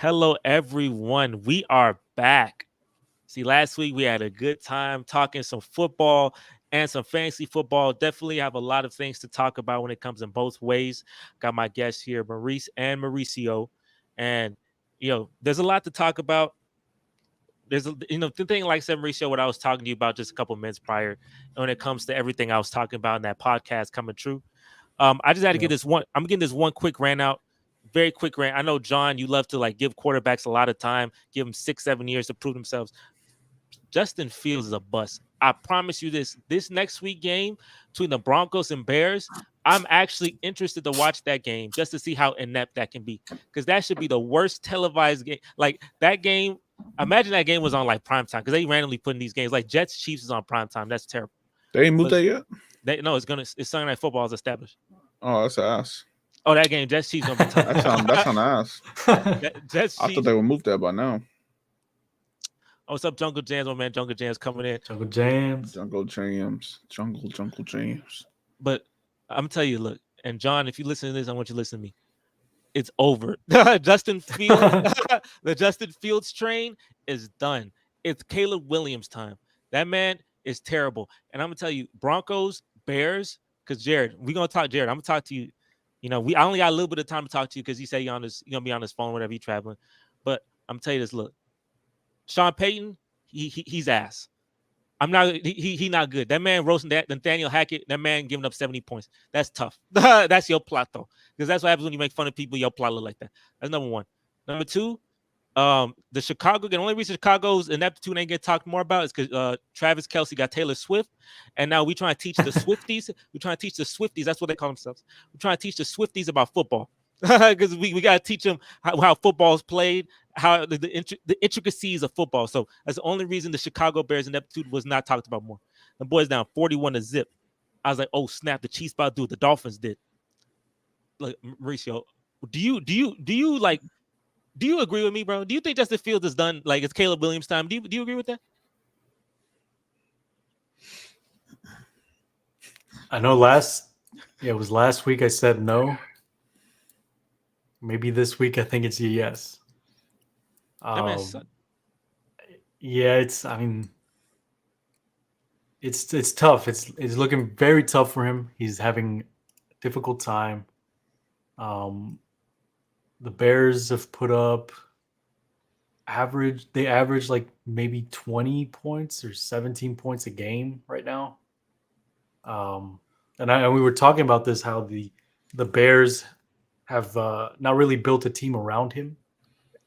Hello, everyone. We are back. See, last week we had a good time talking some football and some fantasy football. Definitely have a lot of things to talk about when it comes in both ways. Got my guests here, Maurice and Mauricio. And, there's a lot to talk about. The thing, like I said, Mauricio, what I was talking to you about just a couple minutes prior, when it comes to everything I was talking about in that podcast coming true. I just had to get this one. I'm getting this one quick rant out. Very quick rant. I know, John, you love to give quarterbacks a lot of time, give them 6-7 years to prove themselves. Justin Fields is a bust. I promise you this. This next week game between the Broncos and Bears, I'm actually interested to watch that game just to see how inept that can be. Because that should be the worst televised game. Like that game, imagine that game was on primetime, because they randomly put in these games. Like Jets Chiefs is on primetime. That's terrible. They ain't moved that yet? It's Sunday Night Football is established. Oh, that's ass. Oh, that game, Jets Chiefs gonna be tough. That's on ass. Jets I thought they would move that by now. Oh, what's up, Jungle Jams? My man, Jungle Jams coming in. Jungle Jams. Jungle Jams. But I'm gonna tell you, look, and John, if you listen to this, I want you to listen to me. It's over. Justin Fields, the Justin Fields train is done. It's Caleb Williams time. That man is terrible. And I'm gonna tell you, Broncos, Bears, because Jared, we're gonna talk. Jared, I'm gonna talk to you. I only got a little bit of time to talk to you because you say you're gonna be on his phone whenever you're traveling. But I'm gonna tell you this, look. Sean Payton, he's ass. I'm not. He not good. That man roasting that Nathaniel Hackett. That man giving up 70 points. That's tough. That's your plot though, because that's what happens when you make fun of people. Your plot look like that. That's number one. Number two, the Chicago. The only reason Chicago's ineptitude ain't get talked more about is because Travis Kelce got Taylor Swift, and now we trying to teach the Swifties. We're trying to teach the Swifties. That's what they call themselves. We're trying to teach the Swifties about football. Because we got to teach them how football is played, how the intricacies of football. So that's the only reason the Chicago Bears ineptitude was not talked about more. The boys down 41-0. I was like, oh snap! The Chiefs about to do what the Dolphins did. Like Mauricio, do you agree with me, bro? Do you think Justin Fields is done? Like it's Caleb Williams time. Do you agree with that? I know it was last week I said no. Maybe this week I think it's a yes. Yeah, it's tough. It's looking very tough for him. He's having a difficult time. The Bears have put up they average like maybe 20 points or 17 points a game right now. And we were talking about this, how the Bears have not really built a team around him,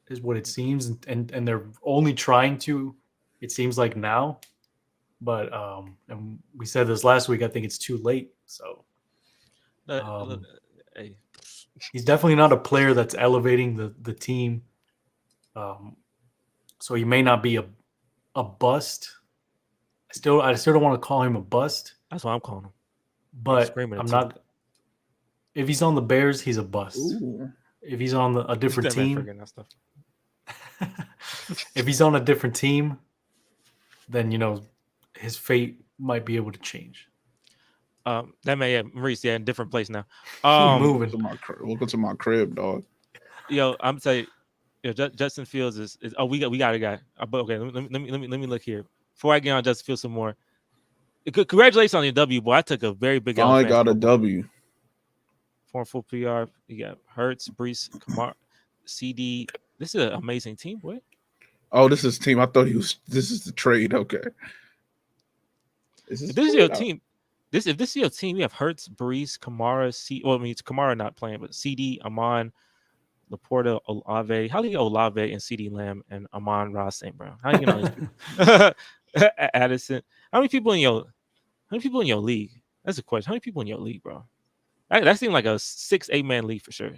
is what it seems, and they're only trying to, it seems like now. But and we said this last week, I think it's too late. So he's definitely not a player that's elevating the team. So he may not be a bust. I still don't want to call him a bust. That's what I'm calling him. But I'm not. If he's on the Bears, he's a bust. Ooh. If he's on a different team, if he's on a different team, then his fate might be able to change. That may Maurice, in a different place now. Moving. Welcome to my crib, dog. Yo, I'm telling you, Justin Fields is. Oh, we got a guy. But okay, let me look here before I get on Justin Fields some more. Congratulations on your W, boy. I took a very big. I got a W. Form full PR. You got Hurts, Brees, Kamara, CD. This is an amazing team, boy. Oh, this is team. I thought this is the trade. Okay. If this is your team, if this is your team, you have Hurts, Brees, Kamara, it's Kamara not playing, but CD, Amon, Laporta, Olave. How do you get Olave and CD Lamb and Amon-Ra St. Brown? How do you get all these people? Addison. How many people in your league? That's a question. How many people in your league, bro? That seemed like a 6-8 man league for sure.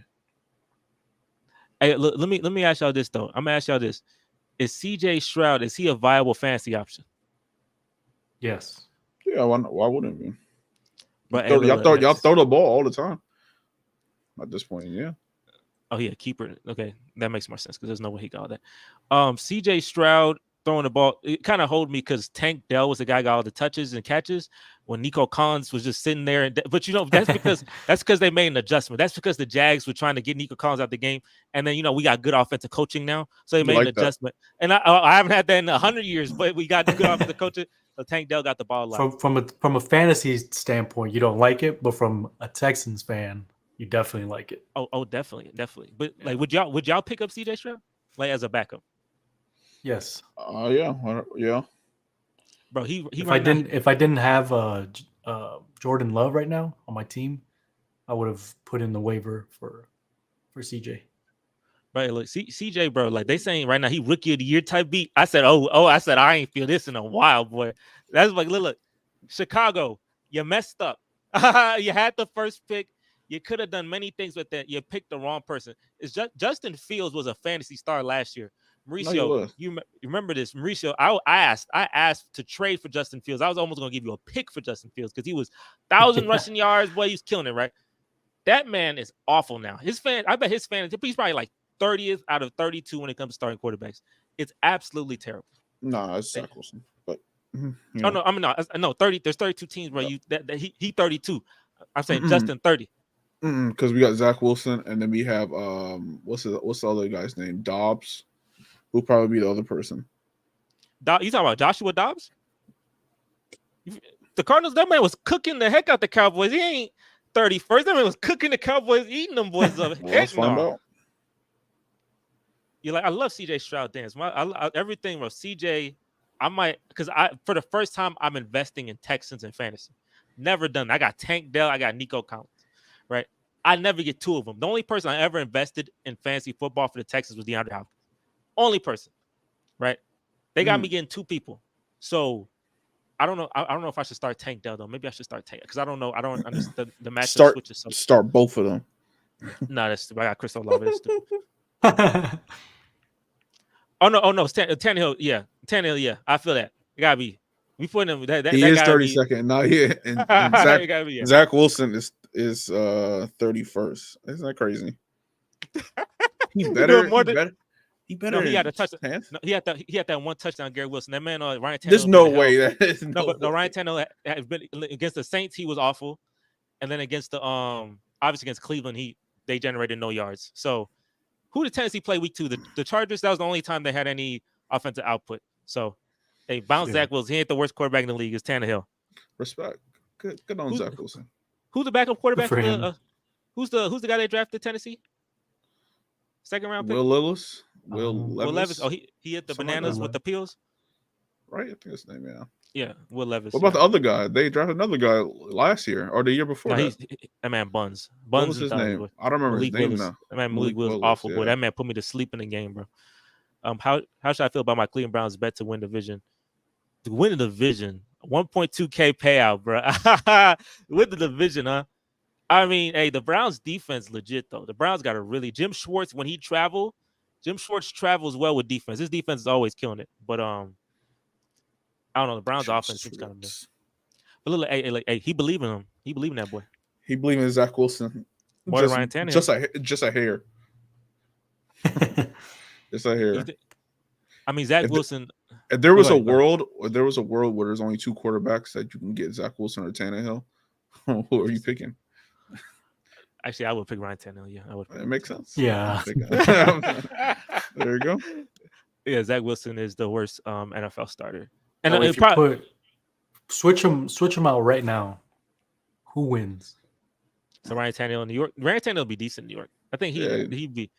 Hey, look, let me ask y'all this though. I'm gonna ask y'all this: is CJ Stroud, is he a viable fantasy option? Yes. Yeah. Why wouldn't we? But y'all throw the ball all the time. At this point, yeah. Oh yeah, keeper. Okay, that makes more sense because there's no way he got that. CJ Stroud, throwing the ball. It kind of hold me because Tank Dell was the guy who got all the touches and catches when Nico Collins was just sitting there. But that's because they made an adjustment. That's because the Jags were trying to get Nico Collins out the game, and then we got good offensive coaching now, so they made an adjustment. And I haven't had that in 100 years, but we got good offensive coaching. So Tank Dell got the ball a lot. From a fantasy standpoint, you don't like it, but from a Texans fan, you definitely like it. Oh, definitely. But like, would y'all pick up CJ Stroud like as a backup? Yes. Yeah. Bro, he if I didn't have Jordan Love right now on my team, I would have put in the waiver for CJ. Right, look, CJ, bro, like they saying right now, he rookie of the year type beat. I said, I ain't feel this in a while, boy. That's like, look, Chicago, you messed up. You had the first pick. You could have done many things with that. You picked the wrong person. It's just Justin Fields was a fantasy star last year. Mauricio, you remember this? Mauricio, I asked to trade for Justin Fields. I was almost gonna give you a pick for Justin Fields because he was 1,000 rushing yards. Boy, he's killing it, right? That man is awful now. I bet his fan, he's probably like 30th out of 32 when it comes to starting quarterbacks. It's absolutely terrible. No, it's Zach Wilson. But oh no, I mean no 30. There's 32 teams, bro. He 32. I'm saying Justin 30. Because we got Zach Wilson, and then we have what's the other guy's name? Dobbs, who'll probably be the other person. You talking about Joshua Dobbs? The Cardinals, that man was cooking the heck out the Cowboys. He ain't 31st. That man was cooking the Cowboys, eating them boys up. Heck no. You're like, I love CJ Stroud dance. Everything from CJ, because for the first time I'm investing in Texans and fantasy. Never done. I got Tank Dell, I got Nico Collins, right? I never get two of them. The only person I ever invested in fantasy football for the Texans was DeAndre Hopkins. Only person, right? They got me getting two people. So I don't know. I don't know if I should start Tank Dell though. Maybe I should start Tank because I don't know. I don't understand the matchup switches. Start both of them. No, that's I got Chris Olave. Oh no, Tannehill, yeah. I feel that. It gotta be. We put him. He is 32nd. Not yet. And Zach Wilson is 31st. Isn't that crazy? He's better. He better. No, he had a touchdown. No, he had that one touchdown. Gary Wilson. That man, Ryan Tannehill. There's no way. But Ryan Tannehill has been against the Saints. He was awful, and then against the obviously against Cleveland, they generated no yards. So. Who did Tennessee play week 2? The Chargers. That was the only time they had any offensive output. So they bounced Zach Wilson. He ain't the worst quarterback in the league. It's Tannehill. Respect. Good on Zach Wilson. Who's the backup quarterback for him? Who's the guy they drafted Tennessee? Second round pick. Will Levis. Will Levis. Oh, he hit the bananas with the peels. Right, I think his name. Yeah, Will Levis. What about the other guy? They drafted another guy last year or the year before. No, that man Buns. What was his name? I don't remember Malik his name Willis. now. That man Malik Willis awful, boy. That man put me to sleep in the game, bro. How should I feel about my Cleveland Browns bet to win division? To win the division, 1.2K payout, bro. With the division, huh? I mean, hey, the Browns defense legit though. The Browns got a really Jim Schwartz when he travels well with defense. His defense is always killing it, but I don't know. The Browns' offense seems kind of missed. But look, hey, he believe in him. He believe in that boy. He believe in Zach Wilson. More than Ryan Tannehill. Just a hair. Just a hair. I mean, Zach Wilson. If there was a world where there's only two quarterbacks that you can get, Zach Wilson or Tannehill, who are you picking? Actually, I would pick Ryan Tannehill. Yeah, I would. It makes sense. Yeah. There you go. Yeah, Zach Wilson is the worst NFL starter. And if you switch him out right now, who wins? So Ryan Tannehill in New York. Ryan Tannehill will be decent in New York. I think he'd be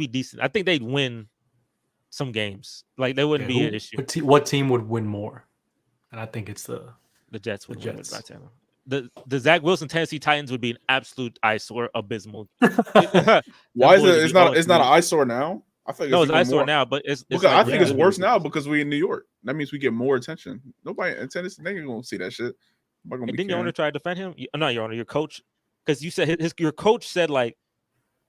decent. I think they'd win some games. Like they wouldn't be an issue. What team would win more? And I think it's the Jets would win with Ryan Tannehill. The Zach Wilson Tennessee Titans would be an absolute eyesore, abysmal. Why is it? It's not an eyesore now. I think it's eyesore now, but it's I think it's worse now because we in New York. That means we get more attention. Nobody in Tennessee, they ain't gonna see that shit. Didn't your owner try to defend him? No, your owner, your coach, because you said your coach said like,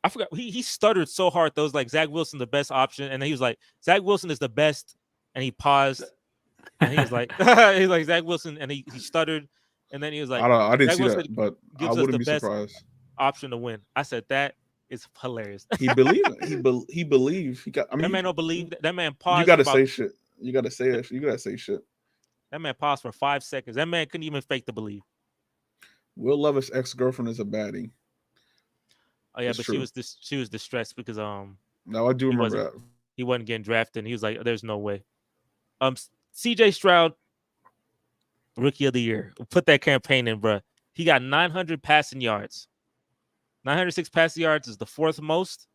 I forgot. He stuttered so hard. Those like Zach Wilson the best option, and then he was like Zach Wilson is the best, and he paused, and he was like he's like Zach Wilson, and he stuttered, and then he was like I didn't see that, but I wouldn't be surprised. Option to win. I said that. It's hilarious. He believed. He believed. He got. I mean, that man don't believe. That man paused. You got to say shit. You gotta say it. You gotta say shit. That man paused for 5 seconds. That man couldn't even fake the believe. Will Levis' ex-girlfriend is a baddie. Oh yeah, but true. she was distressed because No, I do remember that. He wasn't getting drafted, and he was like, "There's no way." CJ Stroud, Rookie of the Year. Put that campaign in, bro. He got 900 passing yards. 906 passing yards is the 4th most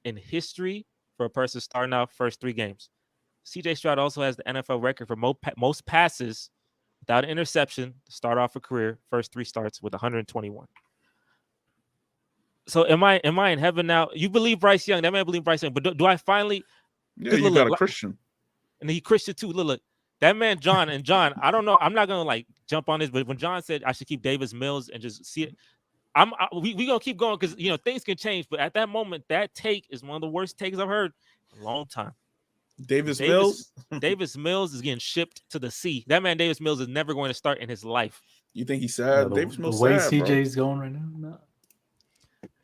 in history for a person starting out first 3 games. CJ Stroud also has the NFL record for most passes without an interception to start off a career, first 3 starts with 121. So am I in heaven now? You believe Bryce Young? That man believe Bryce Young, but do I finally? Yeah, you got a Christian, and he Christian too. Look, that man John. I don't know. I'm not gonna like jump on this, but when John said I should keep Davis Mills and just see it, we gonna keep going because things can change. But at that moment, that take is one of the worst takes I've heard in a long time. Davis Mills. Davis Mills is getting shipped to the sea. That man Davis Mills is never going to start in his life. You think he's sad? Davis Mills the way sad, CJ's going right now. No.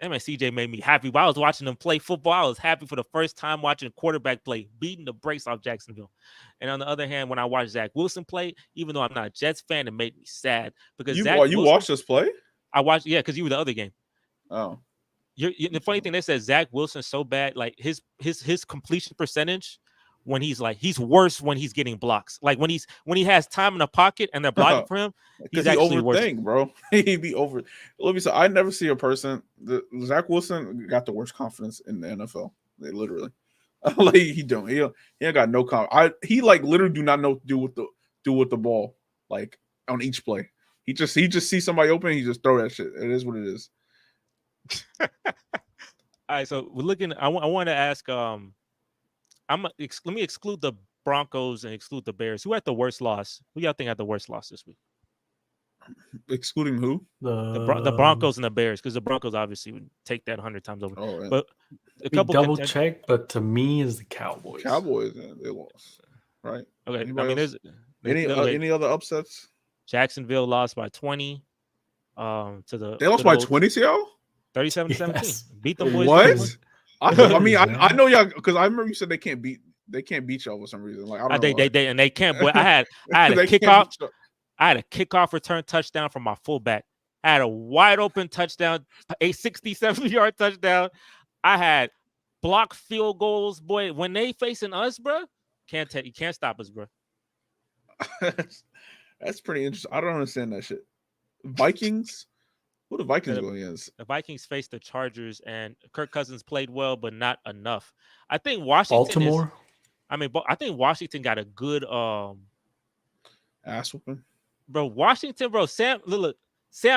That man CJ made me happy. While I was watching him play football, I was happy for the first time watching quarterback play, beating the brakes off Jacksonville. And on the other hand, when I watched Zach Wilson play, even though I'm not a Jets fan, it made me sad because you watched us play. I watched, yeah, because you were the other game. Oh, the funny thing they said Zach Wilson's so bad, like his completion percentage. When he's worse when he's getting blocks. Like when he has time in the pocket and they're blocking for him, he's actually worse, bro. He be over. Let me say, I never see a person. Zach Wilson got the worst confidence in the NFL. They literally, like he don't. He ain't got no confidence. He like literally do not know what to do with the ball. Like on each play, he just sees somebody open, he just throw that shit. It is what it is. All right, so we're looking. I want to ask. Let me exclude the Broncos and exclude the Bears. Who had the worst loss? Who y'all think had the worst loss this week? Excluding who? The Broncos and the Bears, because the Broncos obviously would take that 100 times over. Oh, yeah. But a couple double check, but to me is the Cowboys. They lost, right? Okay. Anybody I mean, there's any other upsets? Jacksonville lost by 20. They lost by 20 to y'all? 37-17. Yes. Beat the boys. What? I mean, I know y'all because I remember you said they can't beat y'all for some reason. Like I don't know they can't. Boy, I had a kickoff. I had a kickoff return touchdown from my fullback. I had a wide open touchdown, a 67-yard touchdown. I had blocked field goals. Boy, when they facing us, bro, you can't stop us, bro. That's pretty interesting. I don't understand that shit. Vikings. Who the Vikings going against? The Vikings faced the Chargers, and Kirk Cousins played well, but not enough. I think Washington. Baltimore. I think Washington got a good ass whooping. Bro, Washington, bro. Sam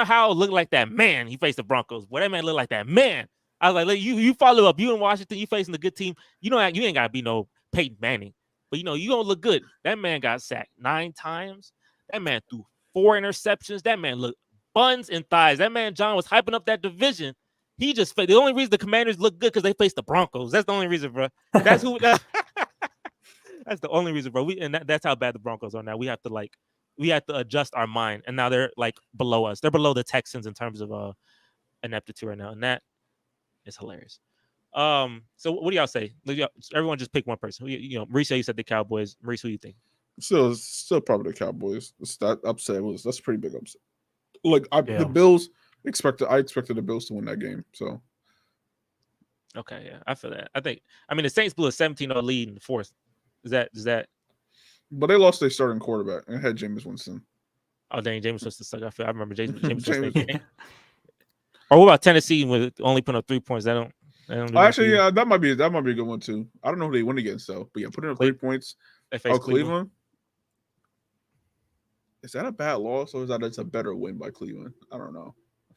Howell looked like that man. He faced the Broncos. Boy, that man looked like that man. I was like, look, you follow up. You in Washington, you facing the good team. You ain't gotta be no Peyton Manning, but you gonna look good. That man got sacked 9 times. That man threw 4 interceptions. That man looked buns and thighs. That man John was hyping up that division. He just the only reason the Commanders look good because they faced the Broncos. That's the only reason, bro. That's who. That's the only reason, bro. That's how bad the Broncos are now. We have to adjust our mind, and now they're like below us. They're below the Texans in terms of ineptitude right now, and that is hilarious. So what do y'all say? Everyone just pick one person. Mauricio, you said the Cowboys. Maurice, who you think? Still probably the Cowboys. That upset that's a pretty big upset. Like the Bills I expected the Bills to win that game. So okay, yeah, I feel that. I mean the Saints blew a 17-0 lead in the 4th. Is that? But they lost their starting quarterback and had Jameis Winston. Oh dang, Jameis Winston suck. I remember Jameis Winston. Or what about Tennessee with only putting up 3 points? They don't actually, yeah, that might be a good one too. I don't know who they win against though, but yeah, putting up 3 points. Cleveland. Is that a bad loss or is that it's a better win by Cleveland? I don't know.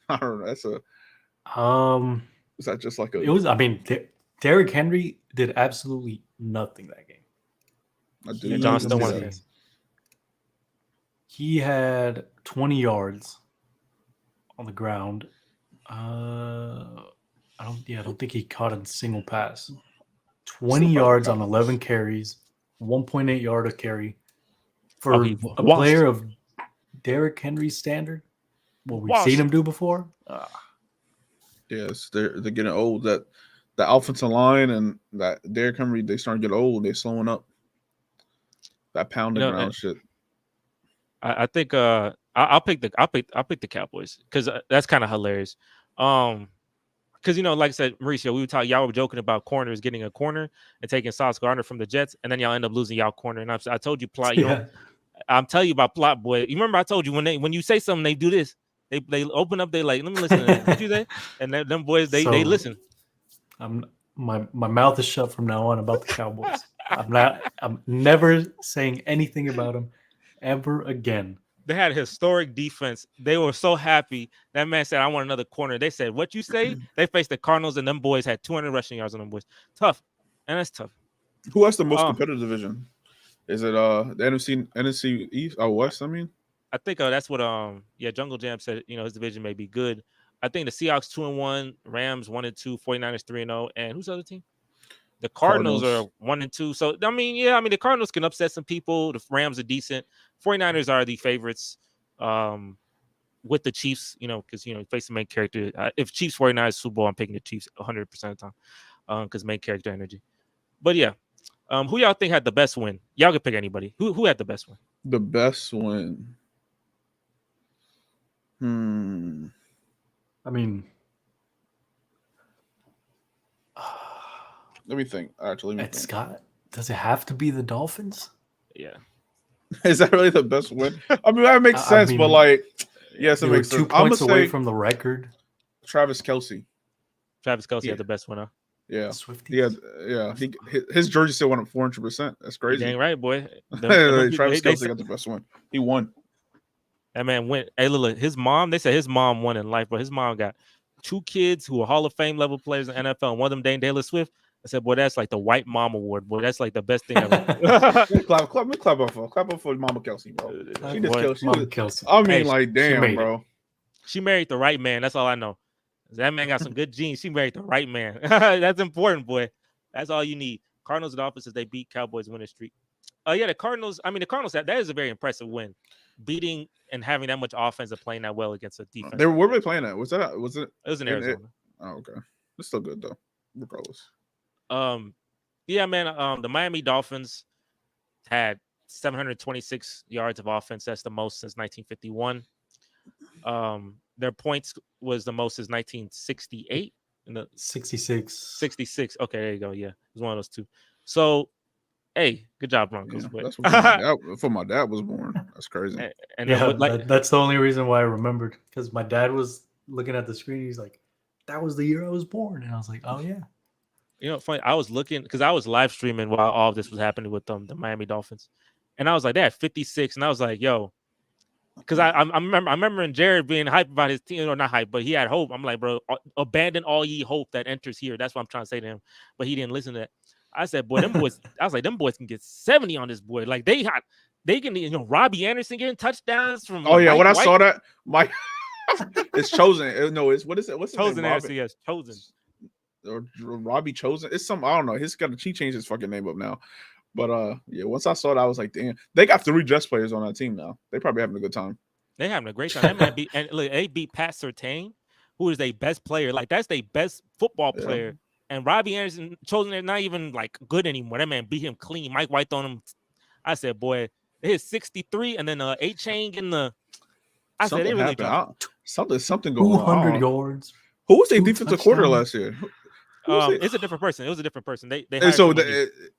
That's a. Is that just like a? It was. I mean, Derrick Henry did absolutely nothing that game. John still won. He had 20 yards on the ground. I don't think he caught a single pass. 20 yards on 11 carries, 1.8 yard a carry for a player of Derrick Henry's standard. What we've seen him do before. Yes, they're getting old. That the offensive line and that Derrick Henry, they starting to get old. They're slowing up. That pounding ground shit. I think I'll pick the Cowboys because that's kind of hilarious. Because like I said, Mauricio, y'all were joking about corners getting a corner and taking Sauce Gardner from the Jets, and then y'all end up losing y'all corner. And I told you plot. I'm telling you about plot, boy. You remember I told you when you say something, they do this. They open up. They like, let me listen to that. What you say? And them boys they listen. My mouth is shut from now on about the Cowboys. I'm never saying anything about them ever again. They had a historic defense. They were so happy. That man said, I want another corner. They said, what you say? They faced the Cardinals, and them boys had 200 rushing yards on them boys. Tough. And that's tough. Who has the most competitive division? Is it the NFC East or West, I mean? I think that's what Jungle Jam said, his division may be good. I think the Seahawks 2-1, Rams 1-2, 49ers 3-0, and who's the other team? The Cardinals are 1-2. So the Cardinals can upset some people. The Rams are decent. 49ers are the favorites with the Chiefs, because face the main character. If Chiefs 49ers Super Bowl, I'm picking the Chiefs 100% of the time because main character energy. But yeah, who y'all think had the best win? Y'all can pick anybody. Who had the best win? The best win. I mean, let me think. Actually, does it have to be the Dolphins? Yeah. Is that really the best win? I mean, that makes sense, but yes, it makes sense. 2 points away from the record. Travis Kelce. Travis Kelce had the best one, huh? Yeah. Swifties. Yeah. His jersey still went up 400%. That's crazy. Dang right, boy. Travis Kelce got the best one. He won. That man went. Hey, look, his mom. They said his mom won in life, but his mom got 2 kids who are Hall of Fame level players in the NFL. And one of them, Dane Taylor Swift. I said, boy, that's like the white mom award. Boy, that's like the best thing ever. clap up for Mama Kelce, bro. She just killed. Mama Kelce. I mean, damn, bro. She married the right man. That's all I know. That man got some good genes. She married the right man. That's important, boy. That's all you need. Cardinals and Dolphins, they beat Cowboys winning streak. The Cardinals. I mean, the Cardinals. That is a very impressive win, beating and having that much offense and playing that well against a defense. Where were they playing at? Was it? It was in Arizona. Okay, it's still good though, regardless. The Miami Dolphins had 726 yards of offense. That's the most since 1951. Their points was the most since 1968. 66. Okay, there you go. Yeah, it was one of those two. So, hey, good job, Broncos. Yeah, that's before my dad was born. That's crazy. That's the only reason why I remembered, because my dad was looking at the screen. He's like, that was the year I was born. And I was like, oh, yeah. Funny. I was looking because I was live streaming while all of this was happening with the Miami Dolphins. And I was like, they had 56. And I was like, yo, because I remember Jared being hype about his team, or not hype, but he had hope. I'm like, bro, abandon all ye hope that enters here. That's what I'm trying to say to him. But he didn't listen to that. I said, boy, them boys, them boys can get 70 on this boy. Like they can, Robbie Anderson getting touchdowns from. Oh yeah, when I saw that, it's Chosen. No, it's what is it? What's Chosen Anderson? Yes, Chosen. Or Robbie Chosen. It's some, I don't know. He changed his fucking name up now. But once I saw that, I was like, damn, they got 3 Jets players on that team now. They probably having a good time. They having a great time. That man they beat Pat Surtain, who is their best player. Like that's their best football player. And Robbie Anderson, Chosen, they're not even like good anymore. That man beat him clean. Mike White on him. I said, boy, they hit 63 and then 8 chain in the. I said they really something going on. 200 yards. Who was their defensive quarter last year? It's a different person. It was a different person. They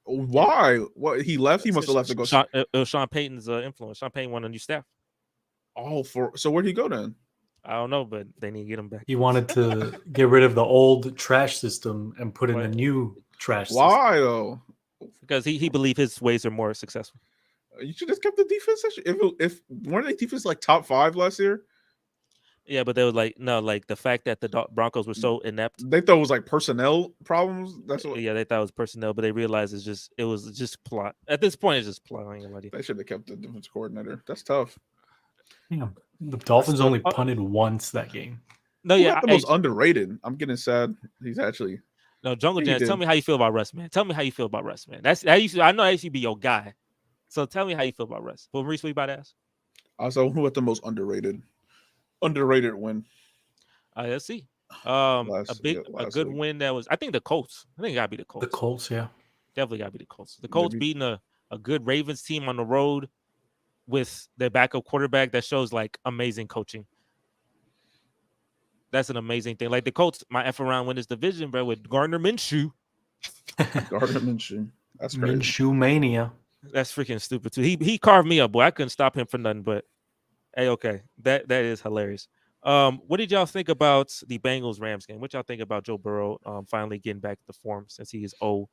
why? What, he left? He must have left to go. It was Sean Payton's influence. Sean Payton wanted a new staff. So where'd he go then? I don't know, but they need to get him back. He wanted to get rid of the old trash system and put in a new trash system. Why though? Because he believed his ways are more successful. You should have kept the defense. If weren't they defense like top 5 last year? Yeah, but they were like, no, like the fact that the Broncos were so inept. They thought it was like personnel problems. That's what. Yeah, they thought it was personnel, but they realized it was just plot. At this point, it's just plot. They should have kept the defense coordinator. That's tough. Yeah, the Dolphins only punted once that game. No, yeah, the most underrated. I'm getting sad. He's actually. No, Jungle Jam. Tell me how you feel about Russ, man. Tell me how you feel about Russ, man. I know that used to be your guy. So tell me how you feel about Russ. Well, Maurice, what you about to ask? Also, who had the most underrated win? Let's see. A good win that was. I think the Colts. I think it gotta be the Colts. The Colts, yeah, definitely gotta be the Colts. The Colts beating a a good Ravens team on the road with their backup quarterback, that shows like amazing coaching. That's an amazing thing. Like the Colts might F around win this division, bro, with Gardner Minshew. Gardner Minshew. That's crazy. Minshew mania. That's freaking stupid too. He carved me up, boy. I couldn't stop him for nothing. But hey, okay, that is hilarious. What did y'all think about the Bengals Rams game? What y'all think about Joe Burrow finally getting back to form since he is 0-2?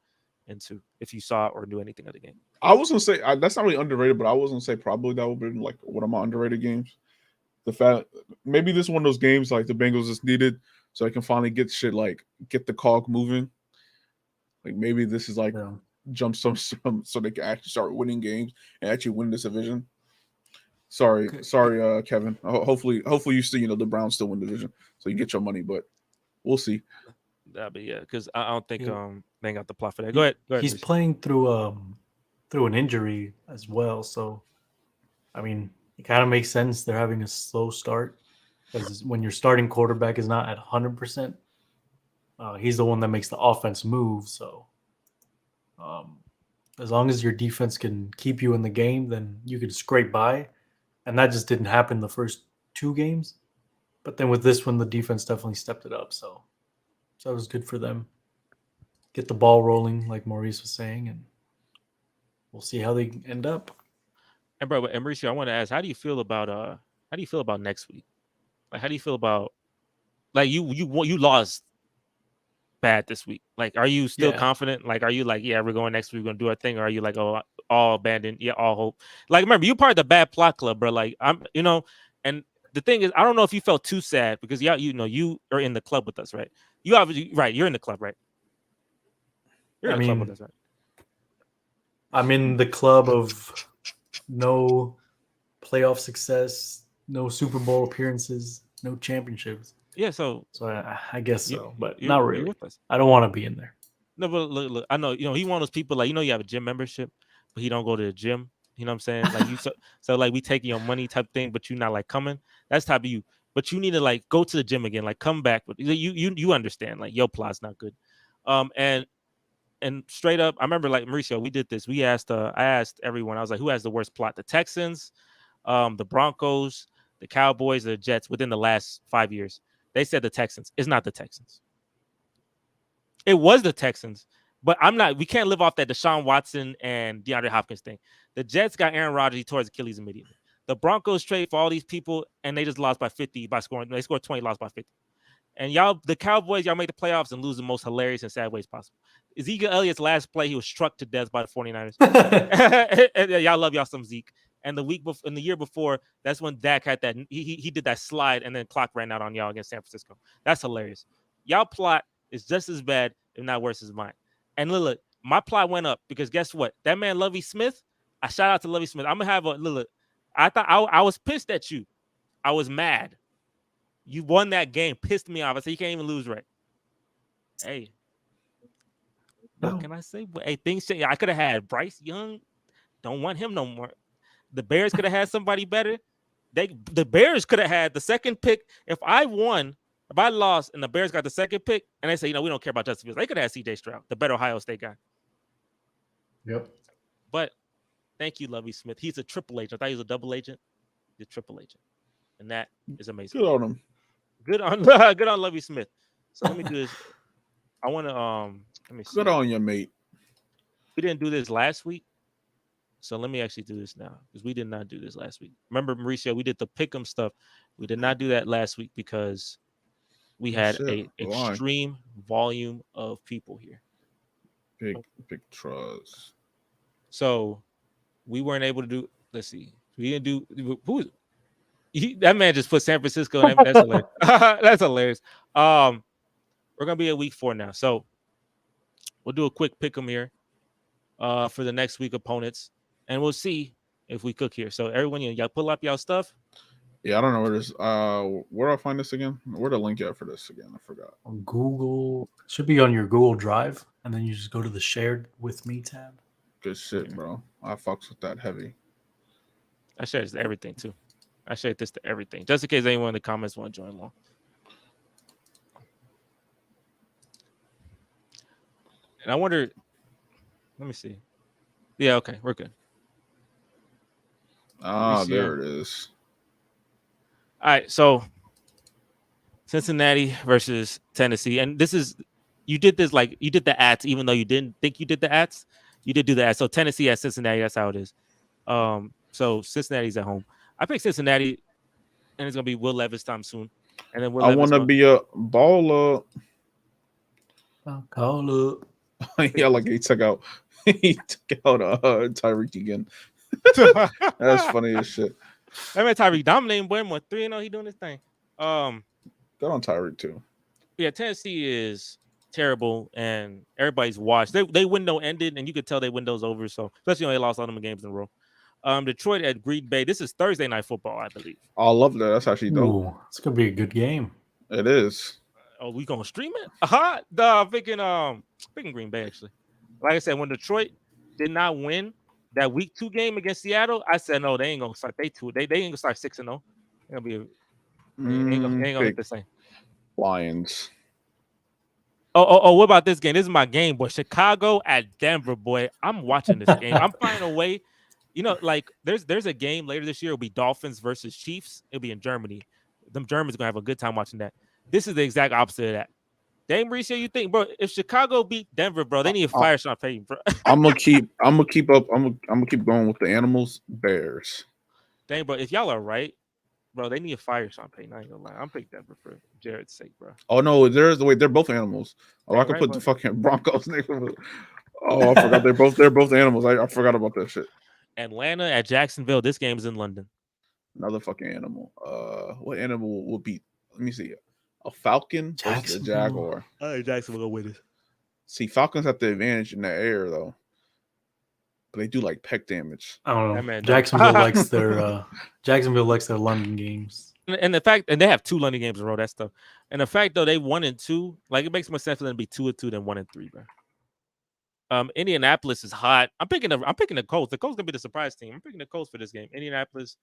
If you saw or knew anything of the game, I was gonna say that's not really underrated, but I was gonna say probably that would be like one of my underrated games. The fact maybe this is one of those games like the Bengals just needed so they can finally get the cog moving. Like maybe this is like jump some so they can actually start winning games and actually win this division. Sorry, Kevin. Hopefully you still the Browns still win the division, so you get your money, but we'll see. That'd be because I don't think they got the plot for that. Go ahead. He's playing through an injury as well, so I mean it kind of makes sense they're having a slow start because when your starting quarterback is not at 100%, he's the one that makes the offense move. So as long as your defense can keep you in the game, then you can scrape by. And that just didn't happen the first 2 games. But then with this one, the defense definitely stepped it up. So that was good for them. Get the ball rolling, like Maurice was saying, and we'll see how they end up. And bro, Mauricio, I want to ask, how do you feel about next week? Like, how do you feel about like you lost bad this week? Like, are you still confident? Like, are you like, yeah, we're going next week, we're gonna do our thing, or are you like, oh, all abandoned, yeah, all hope? Like, remember, you're part of the bad plot club, bro. Like, I'm, and the thing is, I don't know if you felt too sad because you are in the club with us, right? You obviously right, you're in the club, right? You're in the club with us, right? I'm in the club of no playoff success, no Super Bowl appearances, no championships. Yeah, so I guess so, but not really. I don't want to be in there. No, but look, I know he one of those people like you have a gym membership, but he don't go to the gym. You know what I'm saying? Like you, so like we taking your money type thing, but you not like coming. That's type of you. But you need to like go to the gym again, like come back. But you understand? Like your plot's not good. And straight up, I remember like Mauricio, we did this. I asked everyone. I was like, who has the worst plot? The Texans, the Broncos, the Cowboys, the Jets within the last 5 years. They said the Texans. It's not the Texans. It was the Texans, but we can't live off that Deshaun Watson and DeAndre Hopkins thing. The Jets got Aaron Rodgers, he tore his Achilles immediately. The Broncos trade for all these people, and they just lost by 50 by scoring. They scored 20, lost by 50. And the Cowboys, y'all make the playoffs and lose the most hilarious and sad ways possible. Ezekiel Elliott's last play, he was struck to death by the 49ers. And y'all love y'all some Zeke. And the year before, that's when Dak had that. He did that slide, and then clock ran out on y'all against San Francisco. That's hilarious. Y'all plot is just as bad, if not worse, as mine. And look, my plot went up because guess what? That man, Lovie Smith, I shout out to Lovie Smith. I'm going to have I thought I was pissed at you. I was mad. You won that game. Pissed me off. I said, you can't even lose, right? Hey. What can I say? Hey, things change. I could have had Bryce Young. Don't want him no more. The Bears could have had somebody better. The Bears could have had the second pick. If I lost and the Bears got the second pick, and they say, we don't care about Justin Fields, they could have had C.J. Stroud, the better Ohio State guy. Yep. But thank you, Lovie Smith. He's a triple agent. I thought he was a double agent. He's a triple agent, and that is amazing. Good on him. Good on Lovie Smith. So let me do this. I want to let me see. Good on you, mate. We didn't do this last week, so let me actually do this now because we did not do this last week. Remember, Mauricio, we did the pick'em stuff. We did not do that last week because we had an extreme volume of people here. Big trust. So we weren't able to do. Let's see. We didn't do. That man just put San Francisco in. That's hilarious. That's hilarious. We're gonna be at week 4 now, so we'll do a quick pick'em here for the next week opponents, and we'll see if we cook here. So everyone, y'all pull up y'all stuff. Yeah, I don't know where this. Where do I find this again? Where the link at for this again? I forgot. On Google, it should be on your Google Drive, and then you just go to the shared with me tab. Good shit, bro. I fucks with that heavy. I shared this to everything too. I shared this to everything, just in case anyone in the comments want to join along. And I wonder. Let me see. Yeah, okay, we're good. There it is. All right, so Cincinnati versus Tennessee, and this is you did the ats, even though you didn't think you did the ats. You did do the ats. So Tennessee at Cincinnati, that's how it is. So Cincinnati's at home. I pick Cincinnati, and it's gonna be Will Levis time soon, and then Will I Levis. want to be a baller. I'll call up. Yeah, like he took out Tyreek again. That's funny as shit. I mean, Tyreek dominating, boy. 3-0, he doing his thing. Got on Tyreek too. Yeah, Tennessee is terrible, and everybody's washed. They window ended, and you could tell they window's over. So especially when they lost all them games in a row. Detroit at Green Bay. This is Thursday night football, I believe. I love that. That's actually dope. Ooh, it's gonna be a good game. It is. Oh, we gonna stream it? Picking Green Bay actually. Like I said, when Detroit did not win that week 2 game against Seattle, I said no, they ain't gonna start. They ain't gonna start 6-0. It'll be ain't gonna hit the same. Lions. Oh, what about this game? This is my game, boy. Chicago at Denver, boy. I'm watching this game. I'm finding a way. You know, like there's a game later this year. It'll be Dolphins versus Chiefs. It'll be in Germany. Them Germans gonna have a good time watching that. This is the exact opposite of that. Dame Mauricio, you think, bro? If Chicago beat Denver, bro, they need to fire Sean Payton, bro. I'm gonna keep going with the animals. Bears. Dang, bro, if y'all are right, bro, they need to fire Sean Payton. I ain't gonna lie. I'm picking Denver for Jared's sake, bro. Oh no, they're both animals. Oh, I could put the fucking Broncos next. Oh, I forgot they're both animals. I forgot about that shit. Atlanta at Jacksonville. This game is in London. Another fucking animal. What animal will beat? Let me see. A falcon versus a jaguar. Jacksonville will win it. See, falcons have the advantage in the air though, but they do like peck damage. I don't know. Jacksonville likes their London games. And the fact, and they have 2 London games in a row. That stuff. And the fact though they 1-2, like it makes more sense for them to be 2-2 than 1-3, bro. Indianapolis is hot. I'm picking the Colts. The Colts gonna be the surprise team. I'm picking the Colts for this game. Indianapolis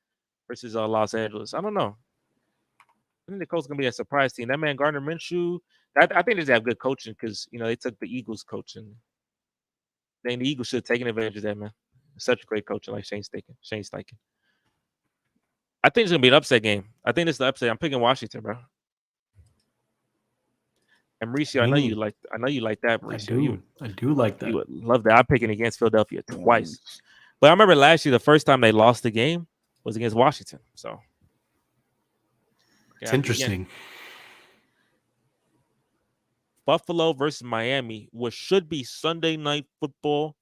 versus Los Angeles. I don't know. I think the Colts gonna be a surprise team. That man Gardner Minshew. I think they have good coaching because they took the Eagles coaching. Then the Eagles should have taken advantage of that, man. Such a great coach like Shane Steichen. I think it's gonna be an upset game. I think it's the upset. I'm picking Washington, bro. And Mauricio, I know you like that, Mauricio. I do like that. You would love that. I'm picking against Philadelphia twice. But I remember last year, the first time they lost the game was against Washington. So it's interesting. Buffalo versus Miami, which should be Sunday night football.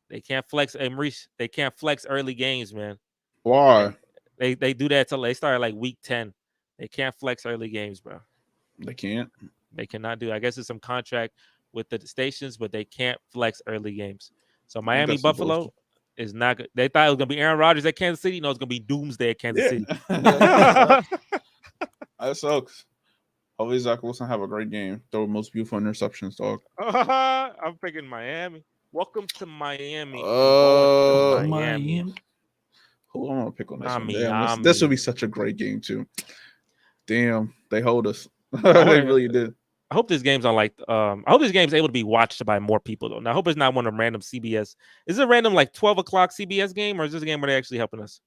They can't flex. Hey, Maurice, they can't flex early games, man. Why? They do that till they start like week 10. They can't flex early games, bro. They can't. They cannot do. I guess it's some contract with the stations, but they can't flex early games. So Miami Buffalo is not good. They thought it was gonna be Aaron Rodgers at Kansas City. No, it's gonna be doomsday at Kansas City. That sucks. Hopefully Zach Wilson have a great game. Throw the most beautiful interceptions, dog. I'm picking Miami. Welcome to Miami. Miami. Who I'm gonna pick on this one? Damn, this would be such a great game too. Damn, they hold us. They really did. I hope this game's on I hope this game's able to be watched by more people though. Now I hope it's not one of them random CBS. Is it a random like 12 o'clock CBS game, or is this a game where they actually helping us?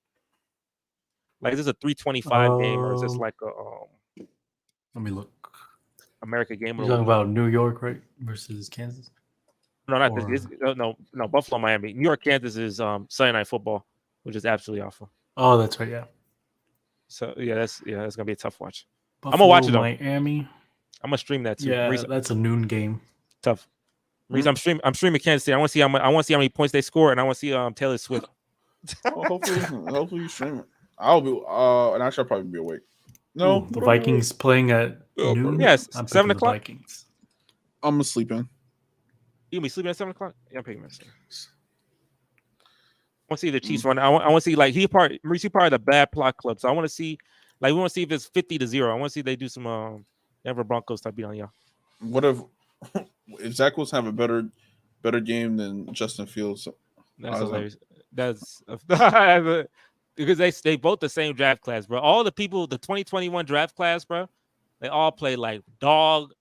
Like is this a 325 game, or is this like a let me look. America game? You're talking about New York, right? Versus Kansas? No, not this. No, Buffalo, Miami. New York, Kansas is Sunday night football, which is absolutely awful. Oh, that's right, yeah. So that's gonna be a tough watch. Buffalo, I'm gonna watch it though. Miami. I'm gonna stream that too. Yeah, that's a noon game. Tough. Mm-hmm. I'm streaming Kansas City. I want to see how many points they score, and I want to see Taylor Swift. Hopefully you stream it. I'll be and I shall probably be awake. No, the Vikings playing at noon. Yes, 7 o'clock. Vikings. I'm gonna sleep in. You gonna be sleeping at 7 o'clock? Yeah, I'm picking that. I want to see the Chiefs run. I want to see like he's part of the bad plot club. So I want to see we want to see if it's 50-0. I want to see if they do some Denver Broncos type beat on y'all. What if Zach Wilson have a better game than Justin Fields? That's hilarious. That's because they both the same draft class, bro. All the people, the 2021 draft class, bro, they all play like dog.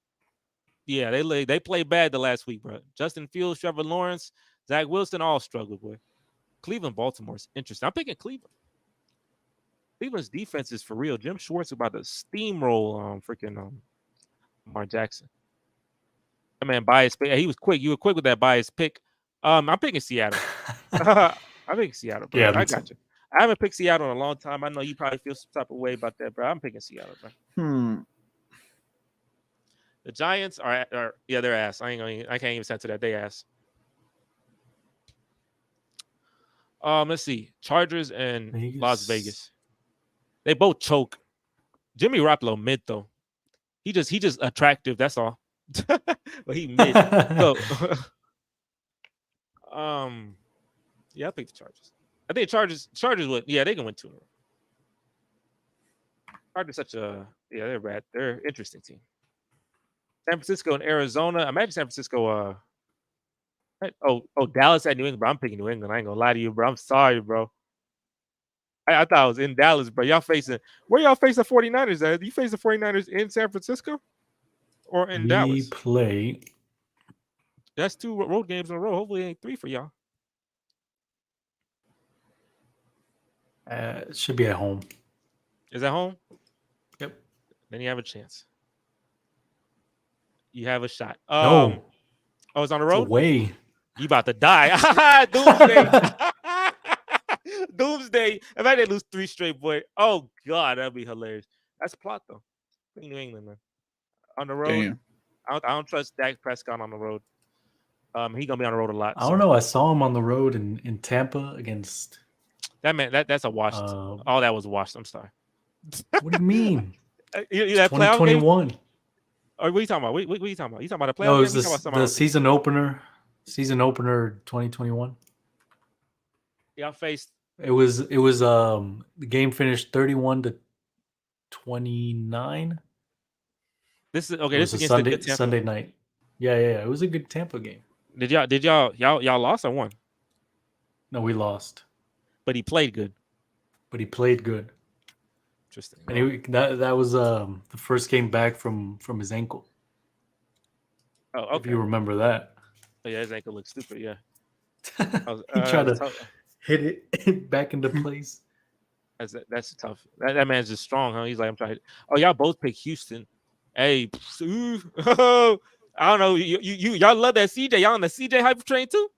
Yeah, they play bad the last week, bro. Justin Fields, Trevor Lawrence, Zach Wilson all struggle, boy. Cleveland, Baltimore's interesting. I'm picking Cleveland. Cleveland's defense is for real. Jim Schwartz about to steamroll Lamar Jackson. That man biased pick. He was quick. You were quick with that biased pick. I'm picking Seattle. I'm picking Seattle, bro. Yeah, I got you. I haven't picked Seattle in a long time. I know you probably feel some type of way about that, bro. I'm picking Seattle, bro. The Giants are they're ass. I can't even censor that. They ass. Let's see. Chargers and Las Vegas. They both choke. Jimmy Garoppolo mid though. He just attractive. That's all. But he mid. So, yeah, I pick the Chargers. I think Chargers would. Yeah, they can win 2 in a row. Chargers they're bad. They're an interesting team. San Francisco and Arizona. Imagine San Francisco. Dallas at New England. Bro, I'm picking New England. I ain't gonna lie to you, bro. I'm sorry, bro. I thought I was in Dallas, bro. Where y'all facing the 49ers at? You face the 49ers in San Francisco or in Dallas? We play. That's 2 road games in a row. Hopefully it ain't 3 for y'all. It should be at home. Is that home? Yep. Then you have a chance. You have a shot. No. Oh, it's on the road? It's away. You about to die. Doomsday. Doomsday. If I didn't lose 3 straight, boy. Oh, God, that'd be hilarious. That's a plot, though. New England, man. On the road. Damn. I don't trust Dak Prescott on the road. He gonna be on the road a lot. I don't know. I saw him on the road in Tampa against that man. That's a wash. All that was washed. I'm sorry. What do you mean? That 2021. Or what are you talking about? What are you talking about? You talking about a playoff? No, it was the season opener. Season opener 2021. Y'all faced. It was the game finished 31-29. This is okay. This is Sunday night. Yeah. It was a good Tampa game. Did y'all lost or won? No, we lost. But he played good. Interesting. And that was the first game back from his ankle. Oh, okay. If you remember that. Oh, yeah, his ankle looks stupid. Yeah. He tried to hit it back into place. That's tough. That man's just strong, huh? He's like, I'm trying. Oh, y'all both pick Houston. Hey, I don't know. Y'all love that CJ. Y'all on the CJ hype train too?